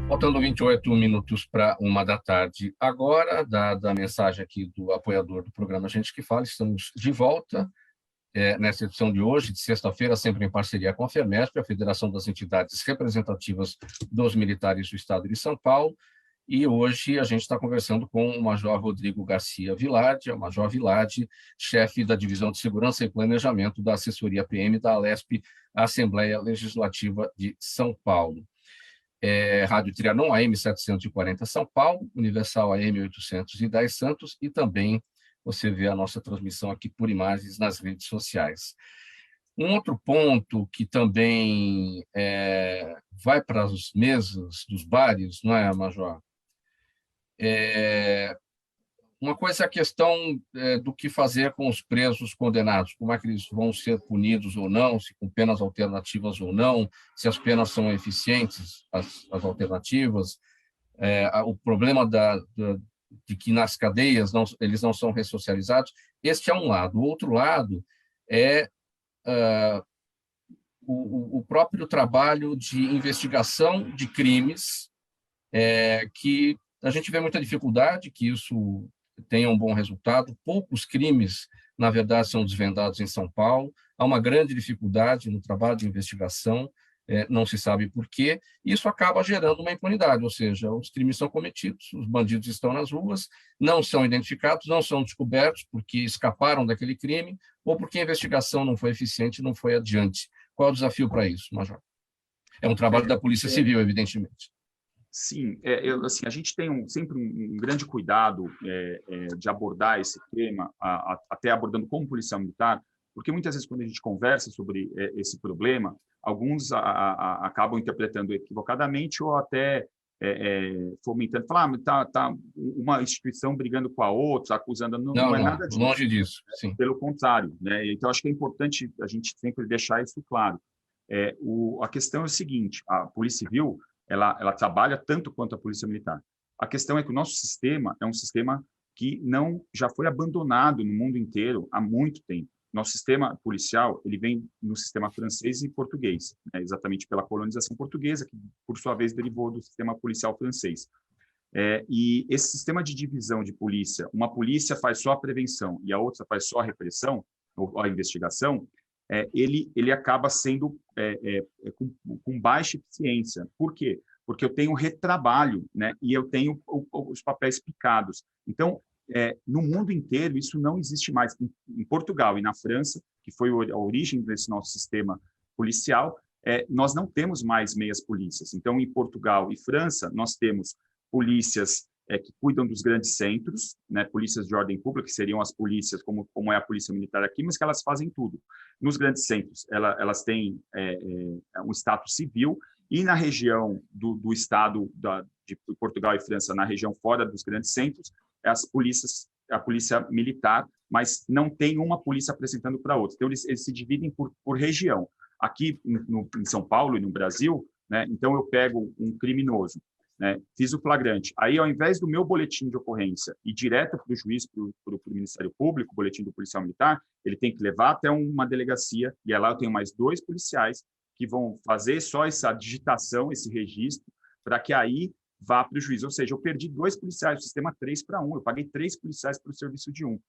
Faltando 28 minutos para 1 da tarde. Agora, dada a mensagem aqui do apoiador do programa Gente que Fala, estamos de volta nessa edição de hoje, de sexta-feira, sempre em parceria com a FEMESP, a Federação das Entidades Representativas dos Militares do Estado de São Paulo. E hoje a gente está conversando com o Major Rodrigo Garcia Vilardi, o Major Vilardi, chefe da Divisão de Segurança e Planejamento da Assessoria PM da Alesp, Assembleia Legislativa de São Paulo. Rádio Trianon AM 740 São Paulo, Universal AM 810 Santos, e também você vê a nossa transmissão aqui por imagens nas redes sociais. Um outro ponto que também vai para as mesas dos bares, não é, Major? Uma coisa é a questão do que fazer com os presos condenados, como é que eles vão ser punidos ou não, se com penas alternativas ou não, se as penas são eficientes, as alternativas, o problema de que nas cadeias eles não são ressocializados. Este é um lado. O outro lado é o próprio trabalho de investigação de crimes, que a gente vê muita dificuldade que isso tenha um bom resultado. Poucos crimes, na verdade, são desvendados em São Paulo. Há uma grande dificuldade no trabalho de investigação, não se sabe por quê. Isso acaba gerando uma impunidade, ou seja, os crimes são cometidos, os bandidos estão nas ruas, não são identificados, não são descobertos porque escaparam daquele crime ou porque a investigação não foi eficiente e não foi adiante. Qual é o desafio para isso, Major? É um trabalho da Polícia Civil, evidentemente. Sim, assim, a gente tem sempre um grande cuidado de abordar esse tema, até abordando como policial militar, porque muitas vezes quando a gente conversa sobre esse problema, alguns acabam interpretando equivocadamente ou até fomentando, falar, tá uma instituição brigando com a outra, acusando, não é nada disso. Longe disso, sim. Pelo contrário, né? Então acho que é importante a gente sempre deixar isso claro. A questão é o seguinte: a Polícia Civil ela trabalha tanto quanto a Polícia Militar. A questão é que o nosso sistema é um sistema que já foi abandonado no mundo inteiro há muito tempo. Nosso sistema policial ele vem no sistema francês e português, né, exatamente pela colonização portuguesa, que, por sua vez, derivou do sistema policial francês. E esse sistema de divisão de polícia, uma polícia faz só a prevenção e a outra faz só a repressão, ou a investigação, ele acaba sendo com baixa eficiência. Por quê? Porque eu tenho retrabalho, né? E eu tenho os papéis picados. Então, no mundo inteiro, isso não existe mais. Em Portugal e na França, que foi a origem desse nosso sistema policial, nós não temos mais meias polícias. Então, em Portugal e França, nós temos polícias que cuidam dos grandes centros, né, polícias de ordem pública, que seriam as polícias, como é a polícia militar aqui, mas que elas fazem tudo. Nos grandes centros, elas têm um status civil, e na região do estado de Portugal e França, na região fora dos grandes centros, a polícia militar, mas não tem uma polícia apresentando para outra. Então, eles se dividem por região. Aqui em São Paulo e no Brasil, né, então eu pego um criminoso, né, fiz o flagrante. Aí, ao invés do meu boletim de ocorrência ir direto para o juiz, para o Ministério Público, o boletim do policial militar, ele tem que levar até uma delegacia, e lá eu tenho mais 2 policiais que vão fazer só essa digitação, esse registro, para que aí vá para o juiz. Ou seja, eu perdi 2 policiais, o sistema 3-1, eu paguei 3 policiais para o serviço de 1.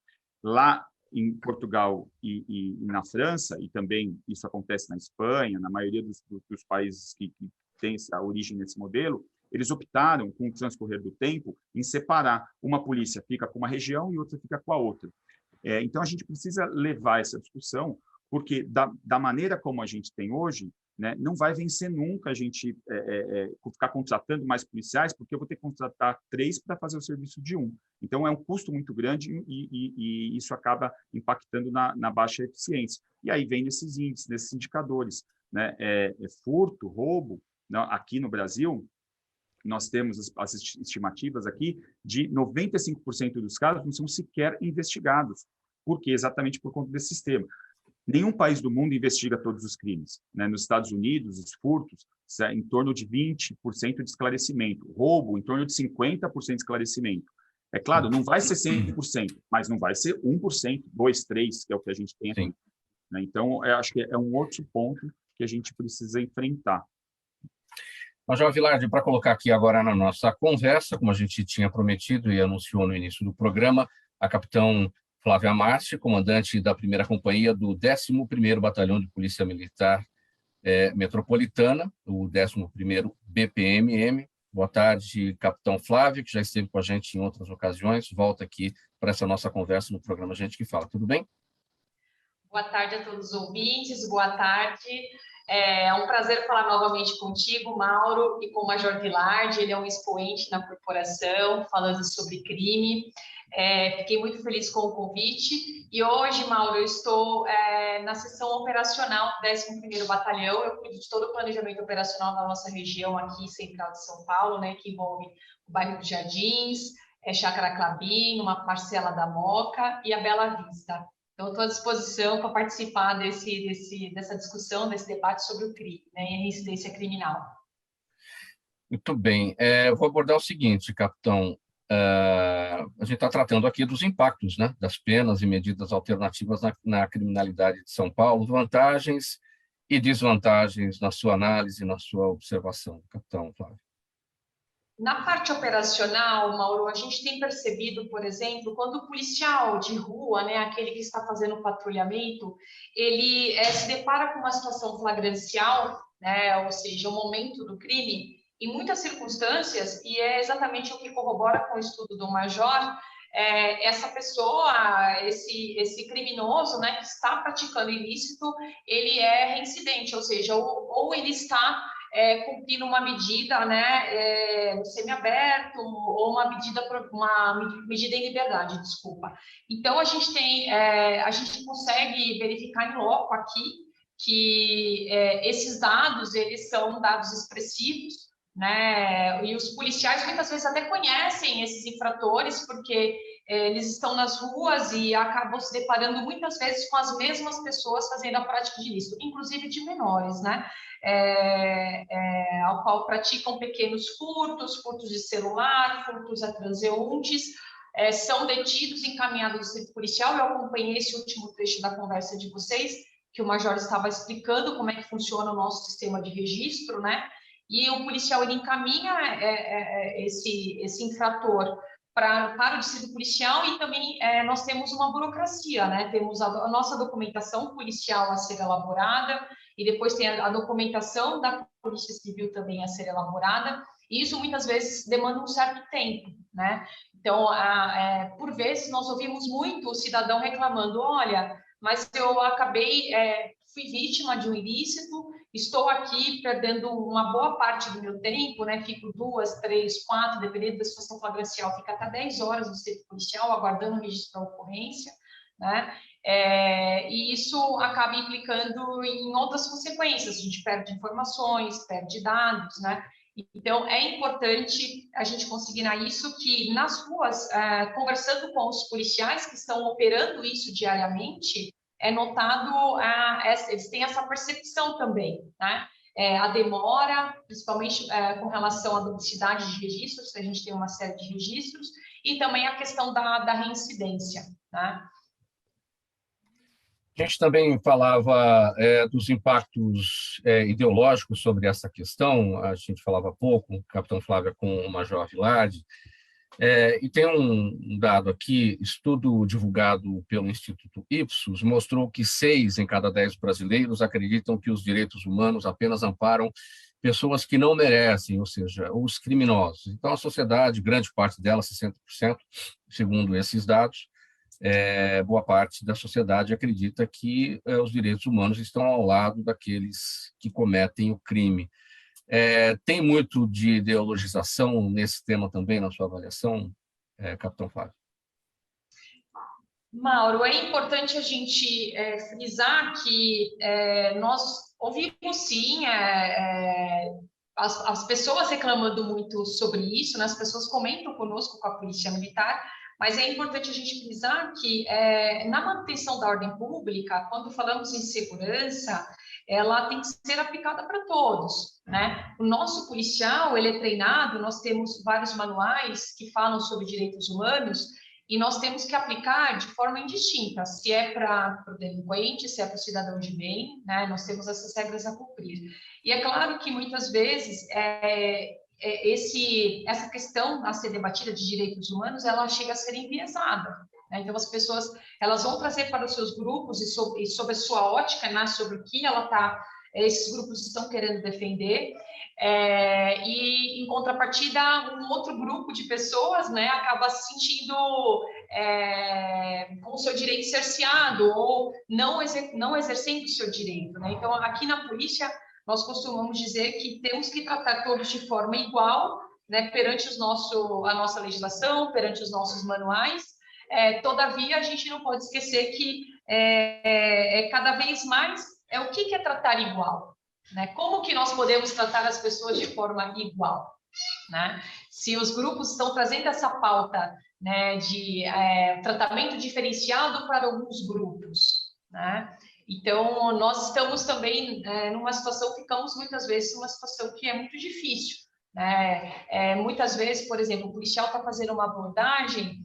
Lá em Portugal e na França, e também isso acontece na Espanha, na maioria dos países que têm a origem nesse modelo, eles optaram, com o transcorrer do tempo, em separar. Uma polícia fica com uma região e outra fica com a outra. Então, a gente precisa levar essa discussão, porque da maneira como a gente tem hoje, né, não vai vencer nunca a gente ficar contratando mais policiais, porque eu vou ter que contratar 3 para fazer o serviço de 1. Então, é um custo muito grande e isso acaba impactando na baixa eficiência. E aí vem nesses índices, nesses indicadores, né? Furto, roubo, né? Aqui no Brasil, nós temos as estimativas aqui de 95% dos casos não são sequer investigados. Por quê? Exatamente por conta desse sistema. Nenhum país do mundo investiga todos os crimes, né? Nos Estados Unidos, os furtos, em torno de 20% de esclarecimento. Roubo, em torno de 50% de esclarecimento. É claro, não vai ser 100%, mas não vai ser 1%, 2%, 3%, que é o que a gente tem aqui. Né? Então, eu acho que é um outro ponto que a gente precisa enfrentar. Major Vilardi, para colocar aqui agora na nossa conversa, como a gente tinha prometido e anunciou no início do programa, a capitão Flávia Marchi, comandante da 1ª Companhia do 11º Batalhão de Polícia Militar Metropolitana, o 11º BPMM. Boa tarde, capitão Flávio, que já esteve com a gente em outras ocasiões, volta aqui para essa nossa conversa no programa Gente que Fala. Tudo bem? Boa tarde a todos os ouvintes, boa tarde. É um prazer falar novamente contigo, Mauro, e com o Major Vilardi. Ele é um expoente na corporação, falando sobre crime. Fiquei muito feliz com o convite. E hoje, Mauro, eu estou na seção operacional do 11º Batalhão. Eu cuido de todo o planejamento operacional da nossa região aqui, central de São Paulo, né, que envolve o bairro dos Jardins, Chácara Clabim, uma parcela da Moca e a Bela Vista. Então, estou à disposição para participar dessa discussão, desse debate sobre o crime, né, e a reincidência criminal. Muito bem. Vou abordar o seguinte, capitão. A gente está tratando aqui dos impactos, né, das penas e medidas alternativas na criminalidade de São Paulo, vantagens e desvantagens na sua análise, na sua observação, capitão Flávio. Na parte operacional, Mauro, a gente tem percebido, por exemplo, quando o policial de rua, né, aquele que está fazendo o patrulhamento, ele se depara com uma situação flagrancial, né, ou seja, o momento do crime, em muitas circunstâncias, e é exatamente o que corrobora com o estudo do Major, essa pessoa, esse criminoso, né, que está praticando ilícito, ele é reincidente, ou seja, ou ele está cumprindo uma medida, né, no semiaberto, ou uma medida em liberdade, desculpa. Então, a gente consegue verificar em loco aqui que esses dados, eles são dados expressivos, né, e os policiais muitas vezes até conhecem esses infratores, porque eles estão nas ruas e acabam se deparando muitas vezes com as mesmas pessoas fazendo a prática de ilícito, inclusive de menores, né, ao qual praticam pequenos furtos de celular, furtos a transeuntes, são detidos, encaminhados ao centro policial. Eu acompanhei esse último trecho da conversa de vocês, que o Major estava explicando como é que funciona o nosso sistema de registro, né, e o policial ele encaminha esse infrator para o distrito policial, e também nós temos uma burocracia, né? Temos a nossa documentação policial a ser elaborada, e depois tem a documentação da Polícia Civil também a ser elaborada, e isso muitas vezes demanda um certo tempo, né? Então, por vezes, nós ouvimos muito o cidadão reclamando: olha, mas eu acabei, fui vítima de um ilícito, estou aqui perdendo uma boa parte do meu tempo, né? Fico 2, 3, 4, dependendo da situação flagrancial, fica até 10 horas no centro policial, aguardando o registro da ocorrência, né? E isso acaba implicando em outras consequências, a gente perde informações, perde dados, né? Então, é importante a gente consignar isso, que nas ruas, conversando com os policiais que estão operando isso diariamente, é notado, eles têm essa percepção também, né? A demora, principalmente com relação à duplicidade de registros, a gente tem uma série de registros, e também a questão da reincidência, né? A gente também falava dos impactos ideológicos sobre essa questão, a gente falava há pouco, o capitão Flávia com o major Vilardi, e tem um dado aqui, estudo divulgado pelo Instituto Ipsos, mostrou que 6 em cada 10 brasileiros acreditam que os direitos humanos apenas amparam pessoas que não merecem, ou seja, os criminosos. Então, a sociedade, grande parte dela, 60%, segundo esses dados, boa parte da sociedade acredita que os direitos humanos estão ao lado daqueles que cometem o crime. Tem muito de ideologização nesse tema também, na sua avaliação, capitão Flávio? Mauro, é importante a gente frisar que nós ouvimos, sim, as pessoas reclamando muito sobre isso, né? As pessoas comentam conosco, com a Polícia Militar, mas é importante a gente frisar que, na manutenção da ordem pública, quando falamos em segurança, ela tem que ser aplicada para todos, né? O nosso policial, ele é treinado, nós temos vários manuais que falam sobre direitos humanos, e nós temos que aplicar de forma indistinta, se é para o delinquente, se é para o cidadão de bem, né? Nós temos essas regras a cumprir. E é claro que, muitas vezes, essa questão a ser debatida de direitos humanos, ela chega a ser enviesada, né? Então, as pessoas, elas vão trazer para os seus grupos e sobre a sua ótica, né? Sobre o que esses grupos estão querendo defender, e, em contrapartida, um outro grupo de pessoas, né, acaba se sentindo com o seu direito cerceado ou não exercendo o seu direito, né? Então, aqui na polícia, nós costumamos dizer que temos que tratar todos de forma igual, né, perante a nossa legislação, perante os nossos manuais. Todavia, a gente não pode esquecer que cada vez mais o que é tratar igual, né? Como que nós podemos tratar as pessoas de forma igual, né? Se os grupos estão trazendo essa pauta, né, de tratamento diferenciado para alguns grupos, né? Então, nós estamos também numa situação, ficamos muitas vezes numa situação que é muito difícil, né? Muitas vezes, por exemplo, o policial está fazendo uma abordagem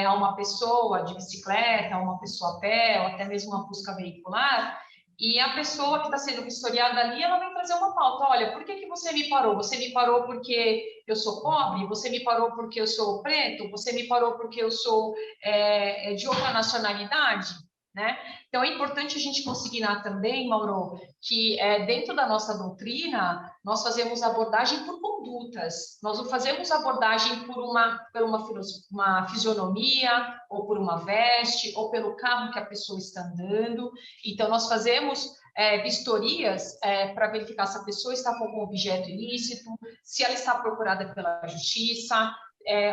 a uma pessoa de bicicleta, a uma pessoa a pé, ou até mesmo uma busca veicular, e a pessoa que está sendo vistoriada ali, ela vai trazer uma pauta. Olha, por que você me parou? Você me parou porque eu sou pobre? Você me parou porque eu sou preto? Você me parou porque eu sou de outra nacionalidade? Né? Então, é importante a gente consignar também, Mauro, que dentro da nossa doutrina, nós fazemos abordagem por condutas, nós não fazemos abordagem por uma fisionomia, ou por uma veste, ou pelo carro que a pessoa está andando. Então, nós fazemos vistorias para verificar se a pessoa está com algum objeto ilícito, se ela está procurada pela justiça,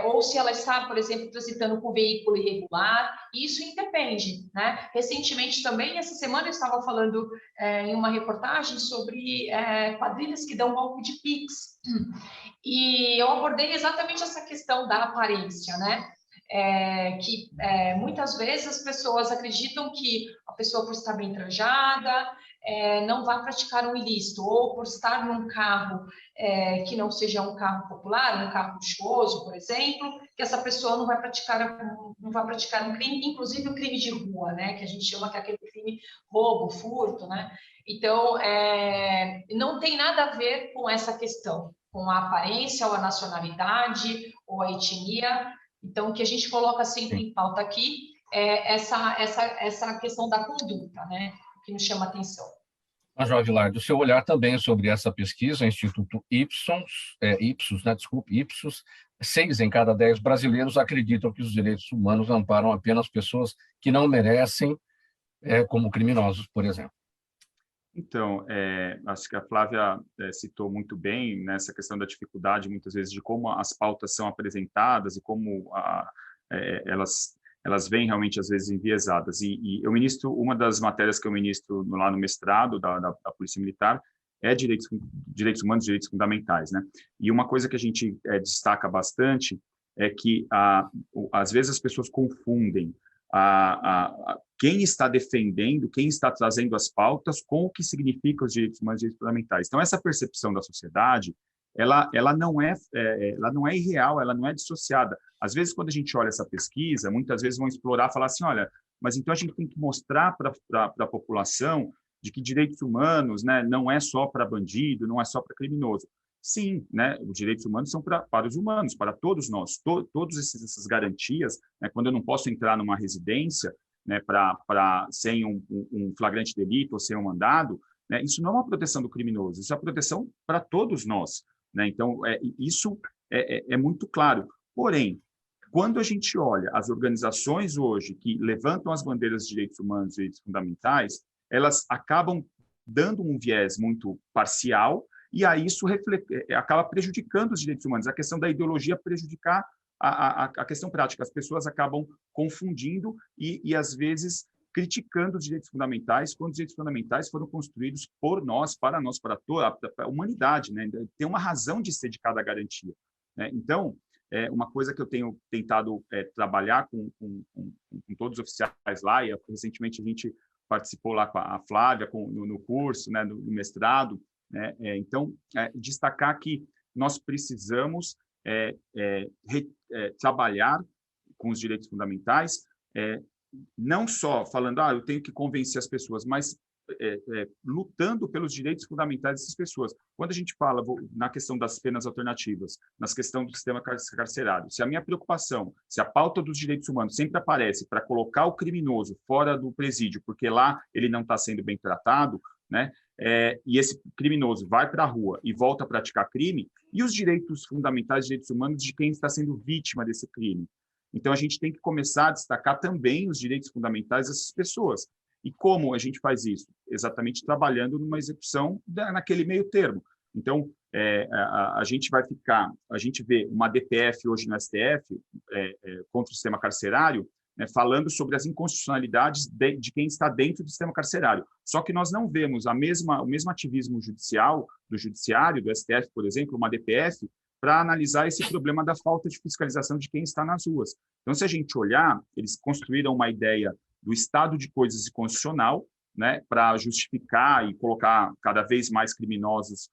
ou se ela está, por exemplo, transitando com veículo irregular. Isso independe, né? Recentemente também, essa semana, eu estava falando em uma reportagem sobre quadrilhas que dão golpe de Pix, e eu abordei exatamente essa questão da aparência, né? Que muitas vezes as pessoas acreditam que a pessoa, por estar bem trajada, não vai praticar um ilícito, ou por estar num carro que não seja um carro popular, um carro luxuoso, por exemplo, que essa pessoa não vai praticar um crime, inclusive o crime de rua, né, que a gente chama que é aquele crime roubo, furto, né? Então, não tem nada a ver com essa questão, com a aparência, ou a nacionalidade, ou a etnia. Então, o que a gente coloca sempre em pauta aqui é essa questão da conduta, né, que nos chama a atenção. Major Vilardi, o seu olhar também sobre essa pesquisa, Instituto Ipsos, Ipsos, 6 em cada 10 brasileiros acreditam que os direitos humanos amparam apenas pessoas que não merecem como criminosos, por exemplo. Então, acho que a Flávia citou muito bem nessa questão da dificuldade, muitas vezes, de como as pautas são apresentadas e como elas vêm realmente, às vezes, enviesadas. E eu ministro, uma das matérias que eu ministro lá no mestrado da Polícia Militar é direitos humanos, direitos fundamentais, né? E uma coisa que a gente destaca bastante é que, às vezes, as pessoas confundem quem está defendendo, quem está trazendo as pautas com o que significa os direitos humanos e direitos fundamentais. Então, essa percepção da sociedade, ela não é irreal, ela não é dissociada. Às vezes, quando a gente olha essa pesquisa, muitas vezes vão explorar, falar assim, olha, mas então a gente tem que mostrar para a população de que direitos humanos, né, não é só para bandido, não é só para criminoso. Sim, né, os direitos humanos são para os humanos, para todos nós. Todas essas garantias, né, quando eu não posso entrar numa residência, né, sem um flagrante delito ou sem um mandado, né, isso não é uma proteção do criminoso, isso é uma proteção para todos nós. Né? Então, isso é muito claro. Porém, quando a gente olha as organizações hoje que levantam as bandeiras de direitos humanos e direitos fundamentais, elas acabam dando um viés muito parcial, e aí isso acaba prejudicando os direitos humanos. A questão da ideologia prejudicar a questão prática. As pessoas acabam confundindo e, às vezes, criticando os direitos fundamentais, quando os direitos fundamentais foram construídos por nós, para toda a humanidade. Né? Tem uma razão de ser de cada garantia. Né? Então, uma coisa que eu tenho tentado trabalhar com todos os oficiais lá, e recentemente a gente participou lá com a Flávia no curso, né, no mestrado, né? Então, destacar que nós precisamos trabalhar com os direitos fundamentais, não só falando, eu tenho que convencer as pessoas, mas lutando pelos direitos fundamentais dessas pessoas. Quando a gente fala na questão das penas alternativas, na questão do sistema carcerário, se a minha preocupação, se a pauta dos direitos humanos sempre aparece para colocar o criminoso fora do presídio, porque lá ele não está sendo bem tratado, né? E esse criminoso vai para a rua e volta a praticar crime, e os direitos fundamentais, direitos humanos de quem está sendo vítima desse crime. Então, a gente tem que começar a destacar também os direitos fundamentais dessas pessoas. E como a gente faz isso? Exatamente trabalhando numa execução naquele meio termo. Então, a gente vê uma DPF hoje no STF contra o sistema carcerário, né, falando sobre as inconstitucionalidades de quem está dentro do sistema carcerário. Só que nós não vemos o mesmo ativismo judicial, do judiciário, do STF, por exemplo, uma DPF, para analisar esse problema da falta de fiscalização de quem está nas ruas. Então, se a gente olhar, eles construíram uma ideia do estado de coisas inconstitucional, né, para justificar e colocar cada vez mais criminosos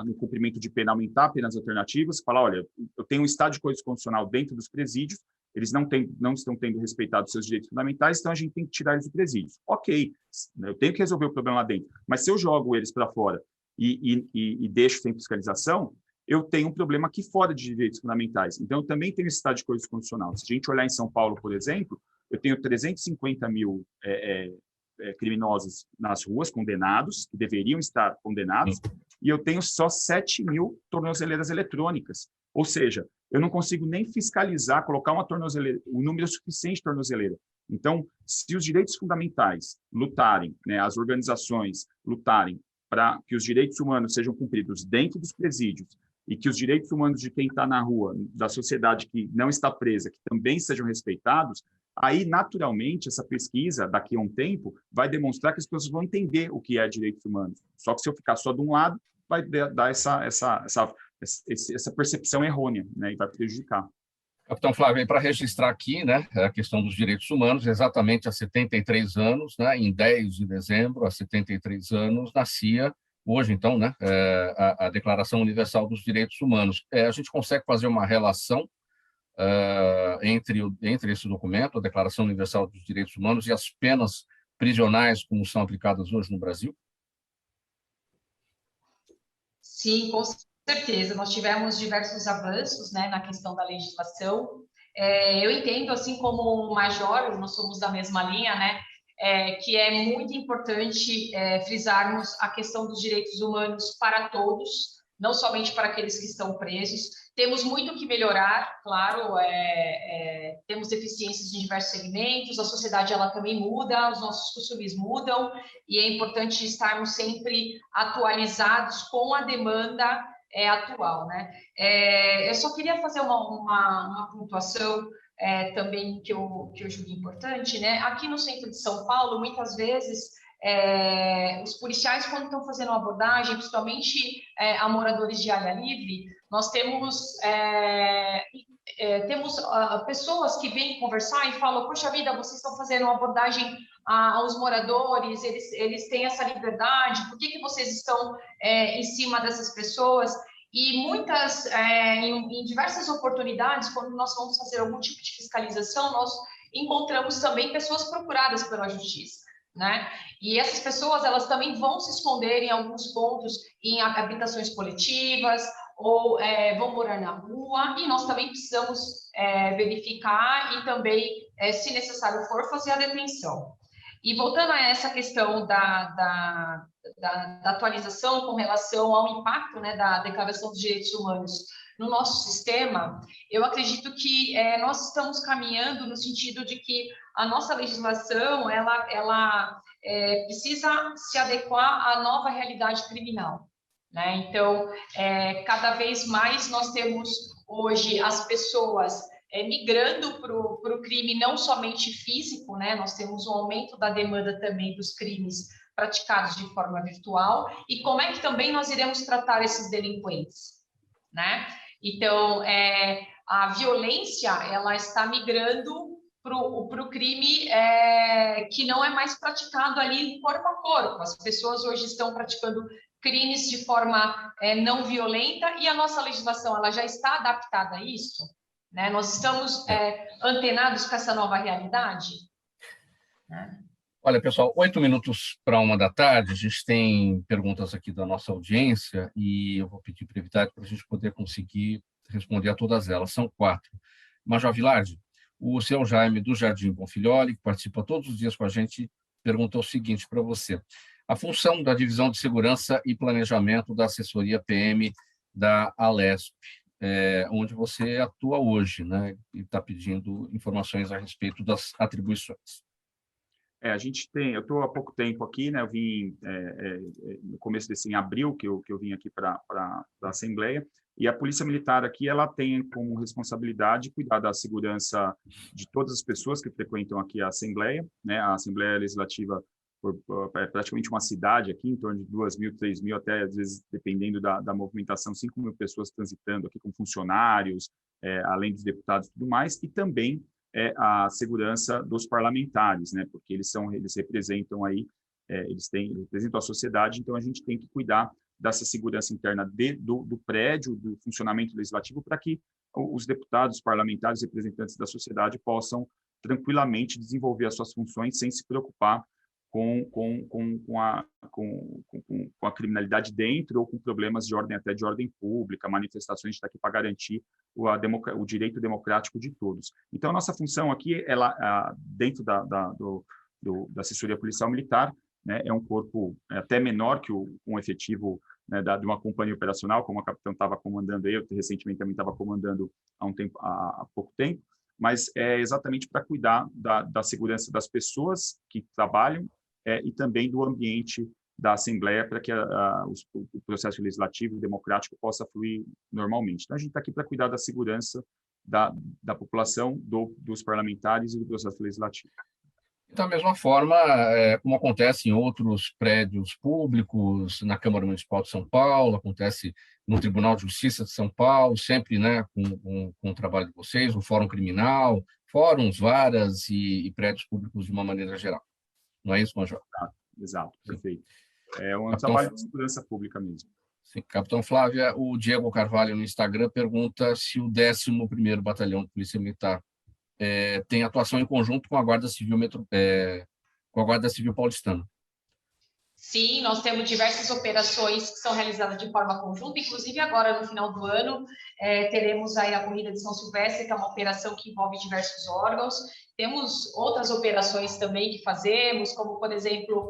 no cumprimento de pena, aumentar penas alternativas, falar, olha, eu tenho um estado de coisas constitucional dentro dos presídios, eles não estão tendo respeitado seus direitos fundamentais, então a gente tem que tirar eles do presídio. Ok, eu tenho que resolver o problema lá dentro, mas se eu jogo eles para fora e deixo sem fiscalização, eu tenho um problema aqui fora de direitos fundamentais. Então, eu também tenho esse estado de coisas constitucional. Se a gente olhar em São Paulo, por exemplo, eu tenho 350 mil criminosos nas ruas, condenados, que deveriam estar condenados, e eu tenho só 7 mil tornozeleiras eletrônicas. Ou seja, eu não consigo nem fiscalizar, colocar um número suficiente de tornozeleira. Então, se os direitos fundamentais lutarem, né, as organizações lutarem para que os direitos humanos sejam cumpridos dentro dos presídios e que os direitos humanos de quem está na rua, da sociedade que não está presa, que também sejam respeitados, aí, naturalmente, essa pesquisa, daqui a um tempo, vai demonstrar que as pessoas vão entender o que é direitos humanos. Só que se eu ficar só de um lado, vai dar essa percepção errônea, né, e vai prejudicar. Capitão Flávio, para registrar aqui, né, a questão dos direitos humanos, exatamente há 73 anos, né, em 10 de dezembro, há 73 anos, nascia, hoje então, né, a Declaração Universal dos Direitos Humanos. A gente consegue fazer uma relação entre esse documento, a Declaração Universal dos Direitos Humanos, e as penas prisionais como são aplicadas hoje no Brasil? Sim, com certeza. Nós tivemos diversos avanços, né, na questão da legislação. Eu entendo, assim como o Major, nós somos da mesma linha, né, que é muito importante frisarmos a questão dos direitos humanos para todos, não somente para aqueles que estão presos. Temos muito que melhorar, claro, temos deficiências em diversos segmentos, a sociedade ela também muda, os nossos costumes mudam, e é importante estarmos sempre atualizados com a demanda atual, né? Eu só queria fazer uma pontuação também que eu julgo importante, né? Aqui no centro de São Paulo, muitas vezes, os policiais, quando estão fazendo uma abordagem, principalmente a moradores de área livre, nós temos pessoas que vêm conversar e falam: poxa vida, vocês estão fazendo uma abordagem aos moradores, eles têm essa liberdade, por que vocês estão em cima dessas pessoas? E muitas, em diversas oportunidades, quando nós vamos fazer algum tipo de fiscalização, nós encontramos também pessoas procuradas pela justiça, né? E essas pessoas, elas também vão se esconder em alguns pontos, em habitações coletivas, ou vão morar na rua, e nós também precisamos verificar e também, se necessário for, fazer a detenção. E voltando a essa questão da atualização com relação ao impacto, né, da Declaração dos Direitos Humanos no nosso sistema, eu acredito que nós estamos caminhando no sentido de que a nossa legislação ela precisa se adequar à nova realidade criminal, né? Então, cada vez mais nós temos hoje as pessoas migrando para o crime não somente físico, né? Nós temos um aumento da demanda também dos crimes praticados de forma virtual, e como é que também nós iremos tratar esses delinquentes, né? Então, a violência, ela está migrando para o crime que não é mais praticado ali corpo a corpo. As pessoas hoje estão praticando crimes de forma não violenta, e a nossa legislação ela já está adaptada a isso, né? Nós estamos antenados com essa nova realidade, né? Olha, pessoal, 8 minutos para 1 da tarde, a gente tem perguntas aqui da nossa audiência e eu vou pedir brevidade para a gente poder conseguir responder a todas elas. São 4. Major Vilardi, o seu Jaime do Jardim Bonfilholi, que participa todos os dias com a gente, pergunta o seguinte para você: a função da Divisão de Segurança e Planejamento da Assessoria PM da Alesp, onde você atua hoje, né, e está pedindo informações a respeito das atribuições. A gente tem, eu estou há pouco tempo aqui, né? Eu vim no começo em abril que eu vim aqui para a Assembleia, e a Polícia Militar aqui ela tem como responsabilidade cuidar da segurança de todas as pessoas que frequentam aqui a Assembleia, né? A Assembleia Legislativa é praticamente uma cidade aqui, em torno de 2.000, 3.000, até às vezes, dependendo da movimentação, 5.000 pessoas transitando aqui com funcionários, além dos deputados e tudo mais, e também a segurança dos parlamentares, né? Porque eles representam aí, eles representam a sociedade, então a gente tem que cuidar dessa segurança interna do prédio, do funcionamento legislativo, para que os deputados, parlamentares, representantes da sociedade possam tranquilamente desenvolver as suas funções sem se preocupar com a criminalidade dentro ou com problemas de ordem pública, manifestações. A gente está aqui para garantir o direito democrático de todos. Então, a nossa função aqui, dentro da assessoria policial militar, né, é um corpo até menor que um efetivo, né, de uma companhia operacional, como a capitã estava comandando, eu recentemente também estava comandando há pouco tempo, mas é exatamente para cuidar da segurança das pessoas que trabalham e também do ambiente da Assembleia, para que o processo legislativo e democrático possa fluir normalmente. Então, a gente está aqui para cuidar da segurança da população, dos parlamentares e do processo legislativo. Da mesma forma, como acontece em outros prédios públicos, na Câmara Municipal de São Paulo, acontece no Tribunal de Justiça de São Paulo, sempre, né, com o trabalho de vocês, o Fórum Criminal, fóruns, varas e prédios públicos de uma maneira geral. Não é isso, Major? Exato, perfeito. É um trabalho de segurança pública mesmo. Sim. Capitão Flávia, o Diego Carvalho no Instagram pergunta se o 11º Batalhão de Polícia Militar tem atuação em conjunto com a Guarda Civil Paulistana. Sim, nós temos diversas operações que são realizadas de forma conjunta, inclusive agora no final do ano teremos aí a Corrida de São Silvestre, que é uma operação que envolve diversos órgãos. Temos outras operações também que fazemos, como por exemplo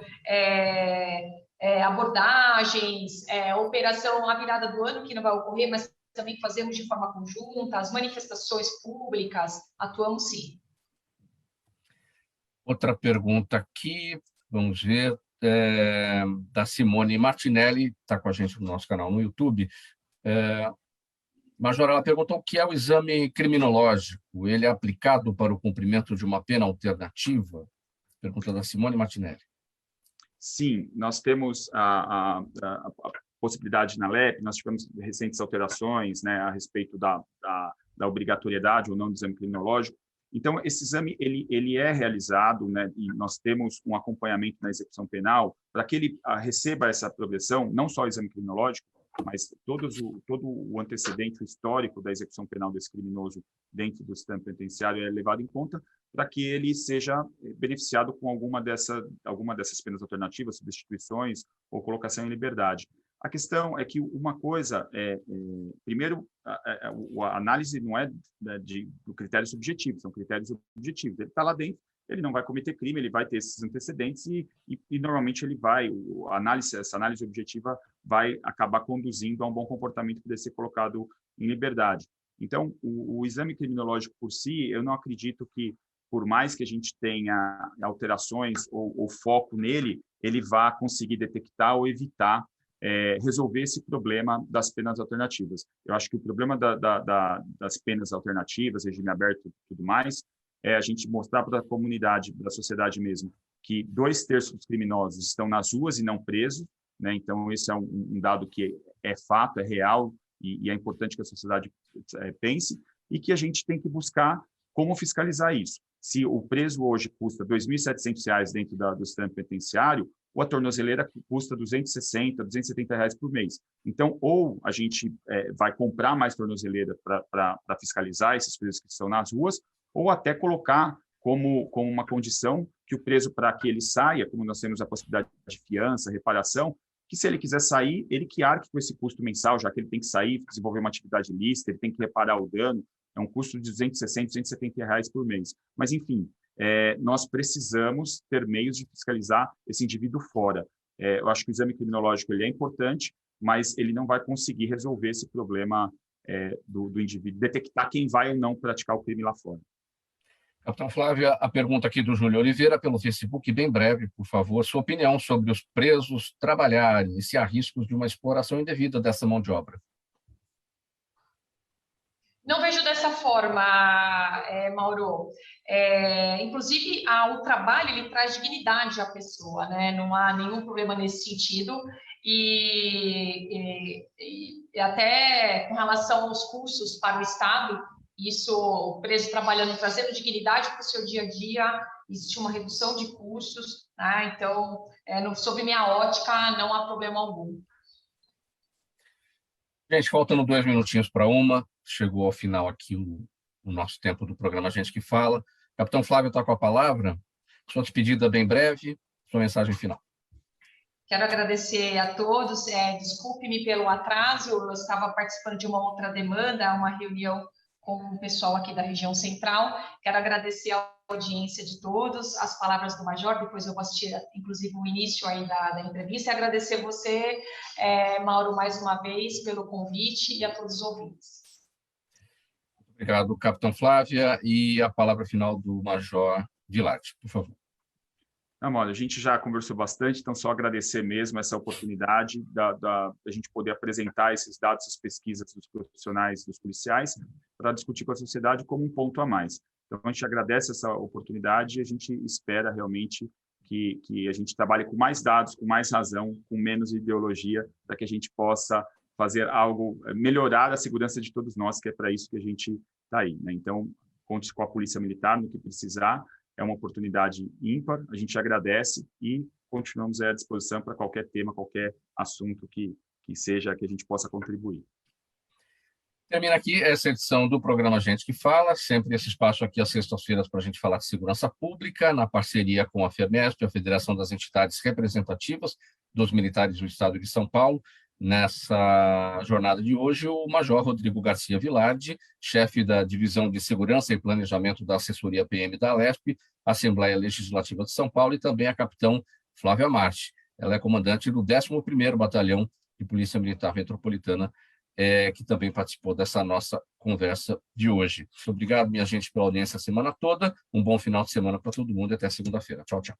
a abordagens, operação à virada do ano, que não vai ocorrer, mas também fazemos de forma conjunta, as manifestações públicas, atuamos sim. Outra pergunta aqui, vamos ver, da Simone Martinelli, está com a gente no nosso canal no YouTube. Major, ela perguntou o que é o exame criminológico. Ele é aplicado para o cumprimento de uma pena alternativa? Pergunta da Simone Martinelli. Sim, nós temos a possibilidade na LEP, nós tivemos recentes alterações, né, a respeito da obrigatoriedade ou não do exame criminológico. Então, esse exame ele é realizado, né, e nós temos um acompanhamento na execução penal para que ele receba essa progressão, não só o exame criminológico, mas todo o antecedente histórico da execução penal desse criminoso dentro do sistema penitenciário é levado em conta para que ele seja beneficiado com alguma dessas penas alternativas, substituições ou colocação em liberdade. A questão é que uma coisa primeiro, a análise não é do critério subjetivo, são critérios objetivos. Ele está lá dentro, ele não vai cometer crime, ele vai ter esses antecedentes e normalmente ele vai, essa análise objetiva vai acabar conduzindo a um bom comportamento que deve ser colocado em liberdade. Então, o exame criminológico por si, eu não acredito que, por mais que a gente tenha alterações ou foco nele, ele vá conseguir detectar ou evitar resolver esse problema das penas alternativas. Eu acho que o problema das penas alternativas, regime aberto e tudo mais, é a gente mostrar para a comunidade, para a sociedade mesmo, que 2/3 dos criminosos estão nas ruas e não presos, né? Então, esse é um dado que é fato, é real, e é importante que a sociedade pense, e que a gente tem que buscar como fiscalizar isso. Se o preso hoje custa R$ 2.700 dentro do sistema penitenciário, ou a tornozeleira custa R$ 260, R$ 270 por mês. Então, ou a gente vai comprar mais tornozeleira para fiscalizar esses presos que estão nas ruas, ou até colocar como uma condição que o preso, para que ele saia, como nós temos a possibilidade de fiança, reparação, que se ele quiser sair, ele que arque com esse custo mensal, já que ele tem que sair, desenvolver uma atividade ilícita, ele tem que reparar o dano, é um custo de R$ 260, R$ 270 por mês. Mas, enfim, nós precisamos ter meios de fiscalizar esse indivíduo fora. Eu acho que o exame criminológico ele é importante, mas ele não vai conseguir resolver esse problema do indivíduo, detectar quem vai ou não praticar o crime lá fora. Capitão Flávio, a pergunta aqui do Júlio Oliveira pelo Facebook, bem breve, por favor, sua opinião sobre os presos trabalharem e se há riscos de uma exploração indevida dessa mão de obra. Não vejo dessa forma, Mauro. Inclusive, o trabalho ele traz dignidade à pessoa, né? Não há nenhum problema nesse sentido. E até com relação aos custos para o Estado, isso, o preso trabalhando, trazendo dignidade para o seu dia a dia, existe uma redução de custos, né? Então, sob minha ótica, não há problema algum. Gente, faltando 2 minutinhos para uma, chegou ao final aqui o nosso tempo do programa Gente que Fala. Capitão Flávio está com a palavra. Sua despedida bem breve, sua mensagem final. Quero agradecer a todos. Desculpe-me pelo atraso, eu estava participando de uma outra demanda, uma reunião com o pessoal aqui da região central. Quero agradecer a audiência de todos, as palavras do Major, depois eu vou assistir, inclusive, o início aí da entrevista, e agradecer você, Mauro, mais uma vez, pelo convite e a todos os ouvintes. Obrigado, Capitão Flávia, e a palavra final do Major Vilardi, por favor. Olha, a gente já conversou bastante, então só agradecer mesmo essa oportunidade da gente poder apresentar esses dados, essas pesquisas dos profissionais, dos policiais, para discutir com a sociedade como um ponto a mais. Então, a gente agradece essa oportunidade e a gente espera realmente que a gente trabalhe com mais dados, com mais razão, com menos ideologia, para que a gente possa fazer algo, melhorar a segurança de todos nós, que é para isso que a gente está aí, né? Então, conte com a Polícia Militar no que precisar. É uma oportunidade ímpar, a gente agradece e continuamos à disposição para qualquer tema, qualquer assunto que seja que a gente possa contribuir. Termina aqui essa edição do programa Gente que Fala, sempre esse espaço aqui às sextas-feiras para a gente falar de segurança pública, na parceria com a FERMESP, a Federação das Entidades Representativas dos Militares do Estado de São Paulo. Nessa jornada de hoje, o Major Rodrigo Garcia Vilardi, chefe da Divisão de Segurança e Planejamento da Assessoria PM da Alesp, Assembleia Legislativa de São Paulo, e também a capitão Flávia Marti, ela é comandante do 11º Batalhão de Polícia Militar Metropolitana, que também participou dessa nossa conversa de hoje. Muito obrigado, minha gente, pela audiência a semana toda. Um bom final de semana para todo mundo e até segunda-feira. Tchau, tchau.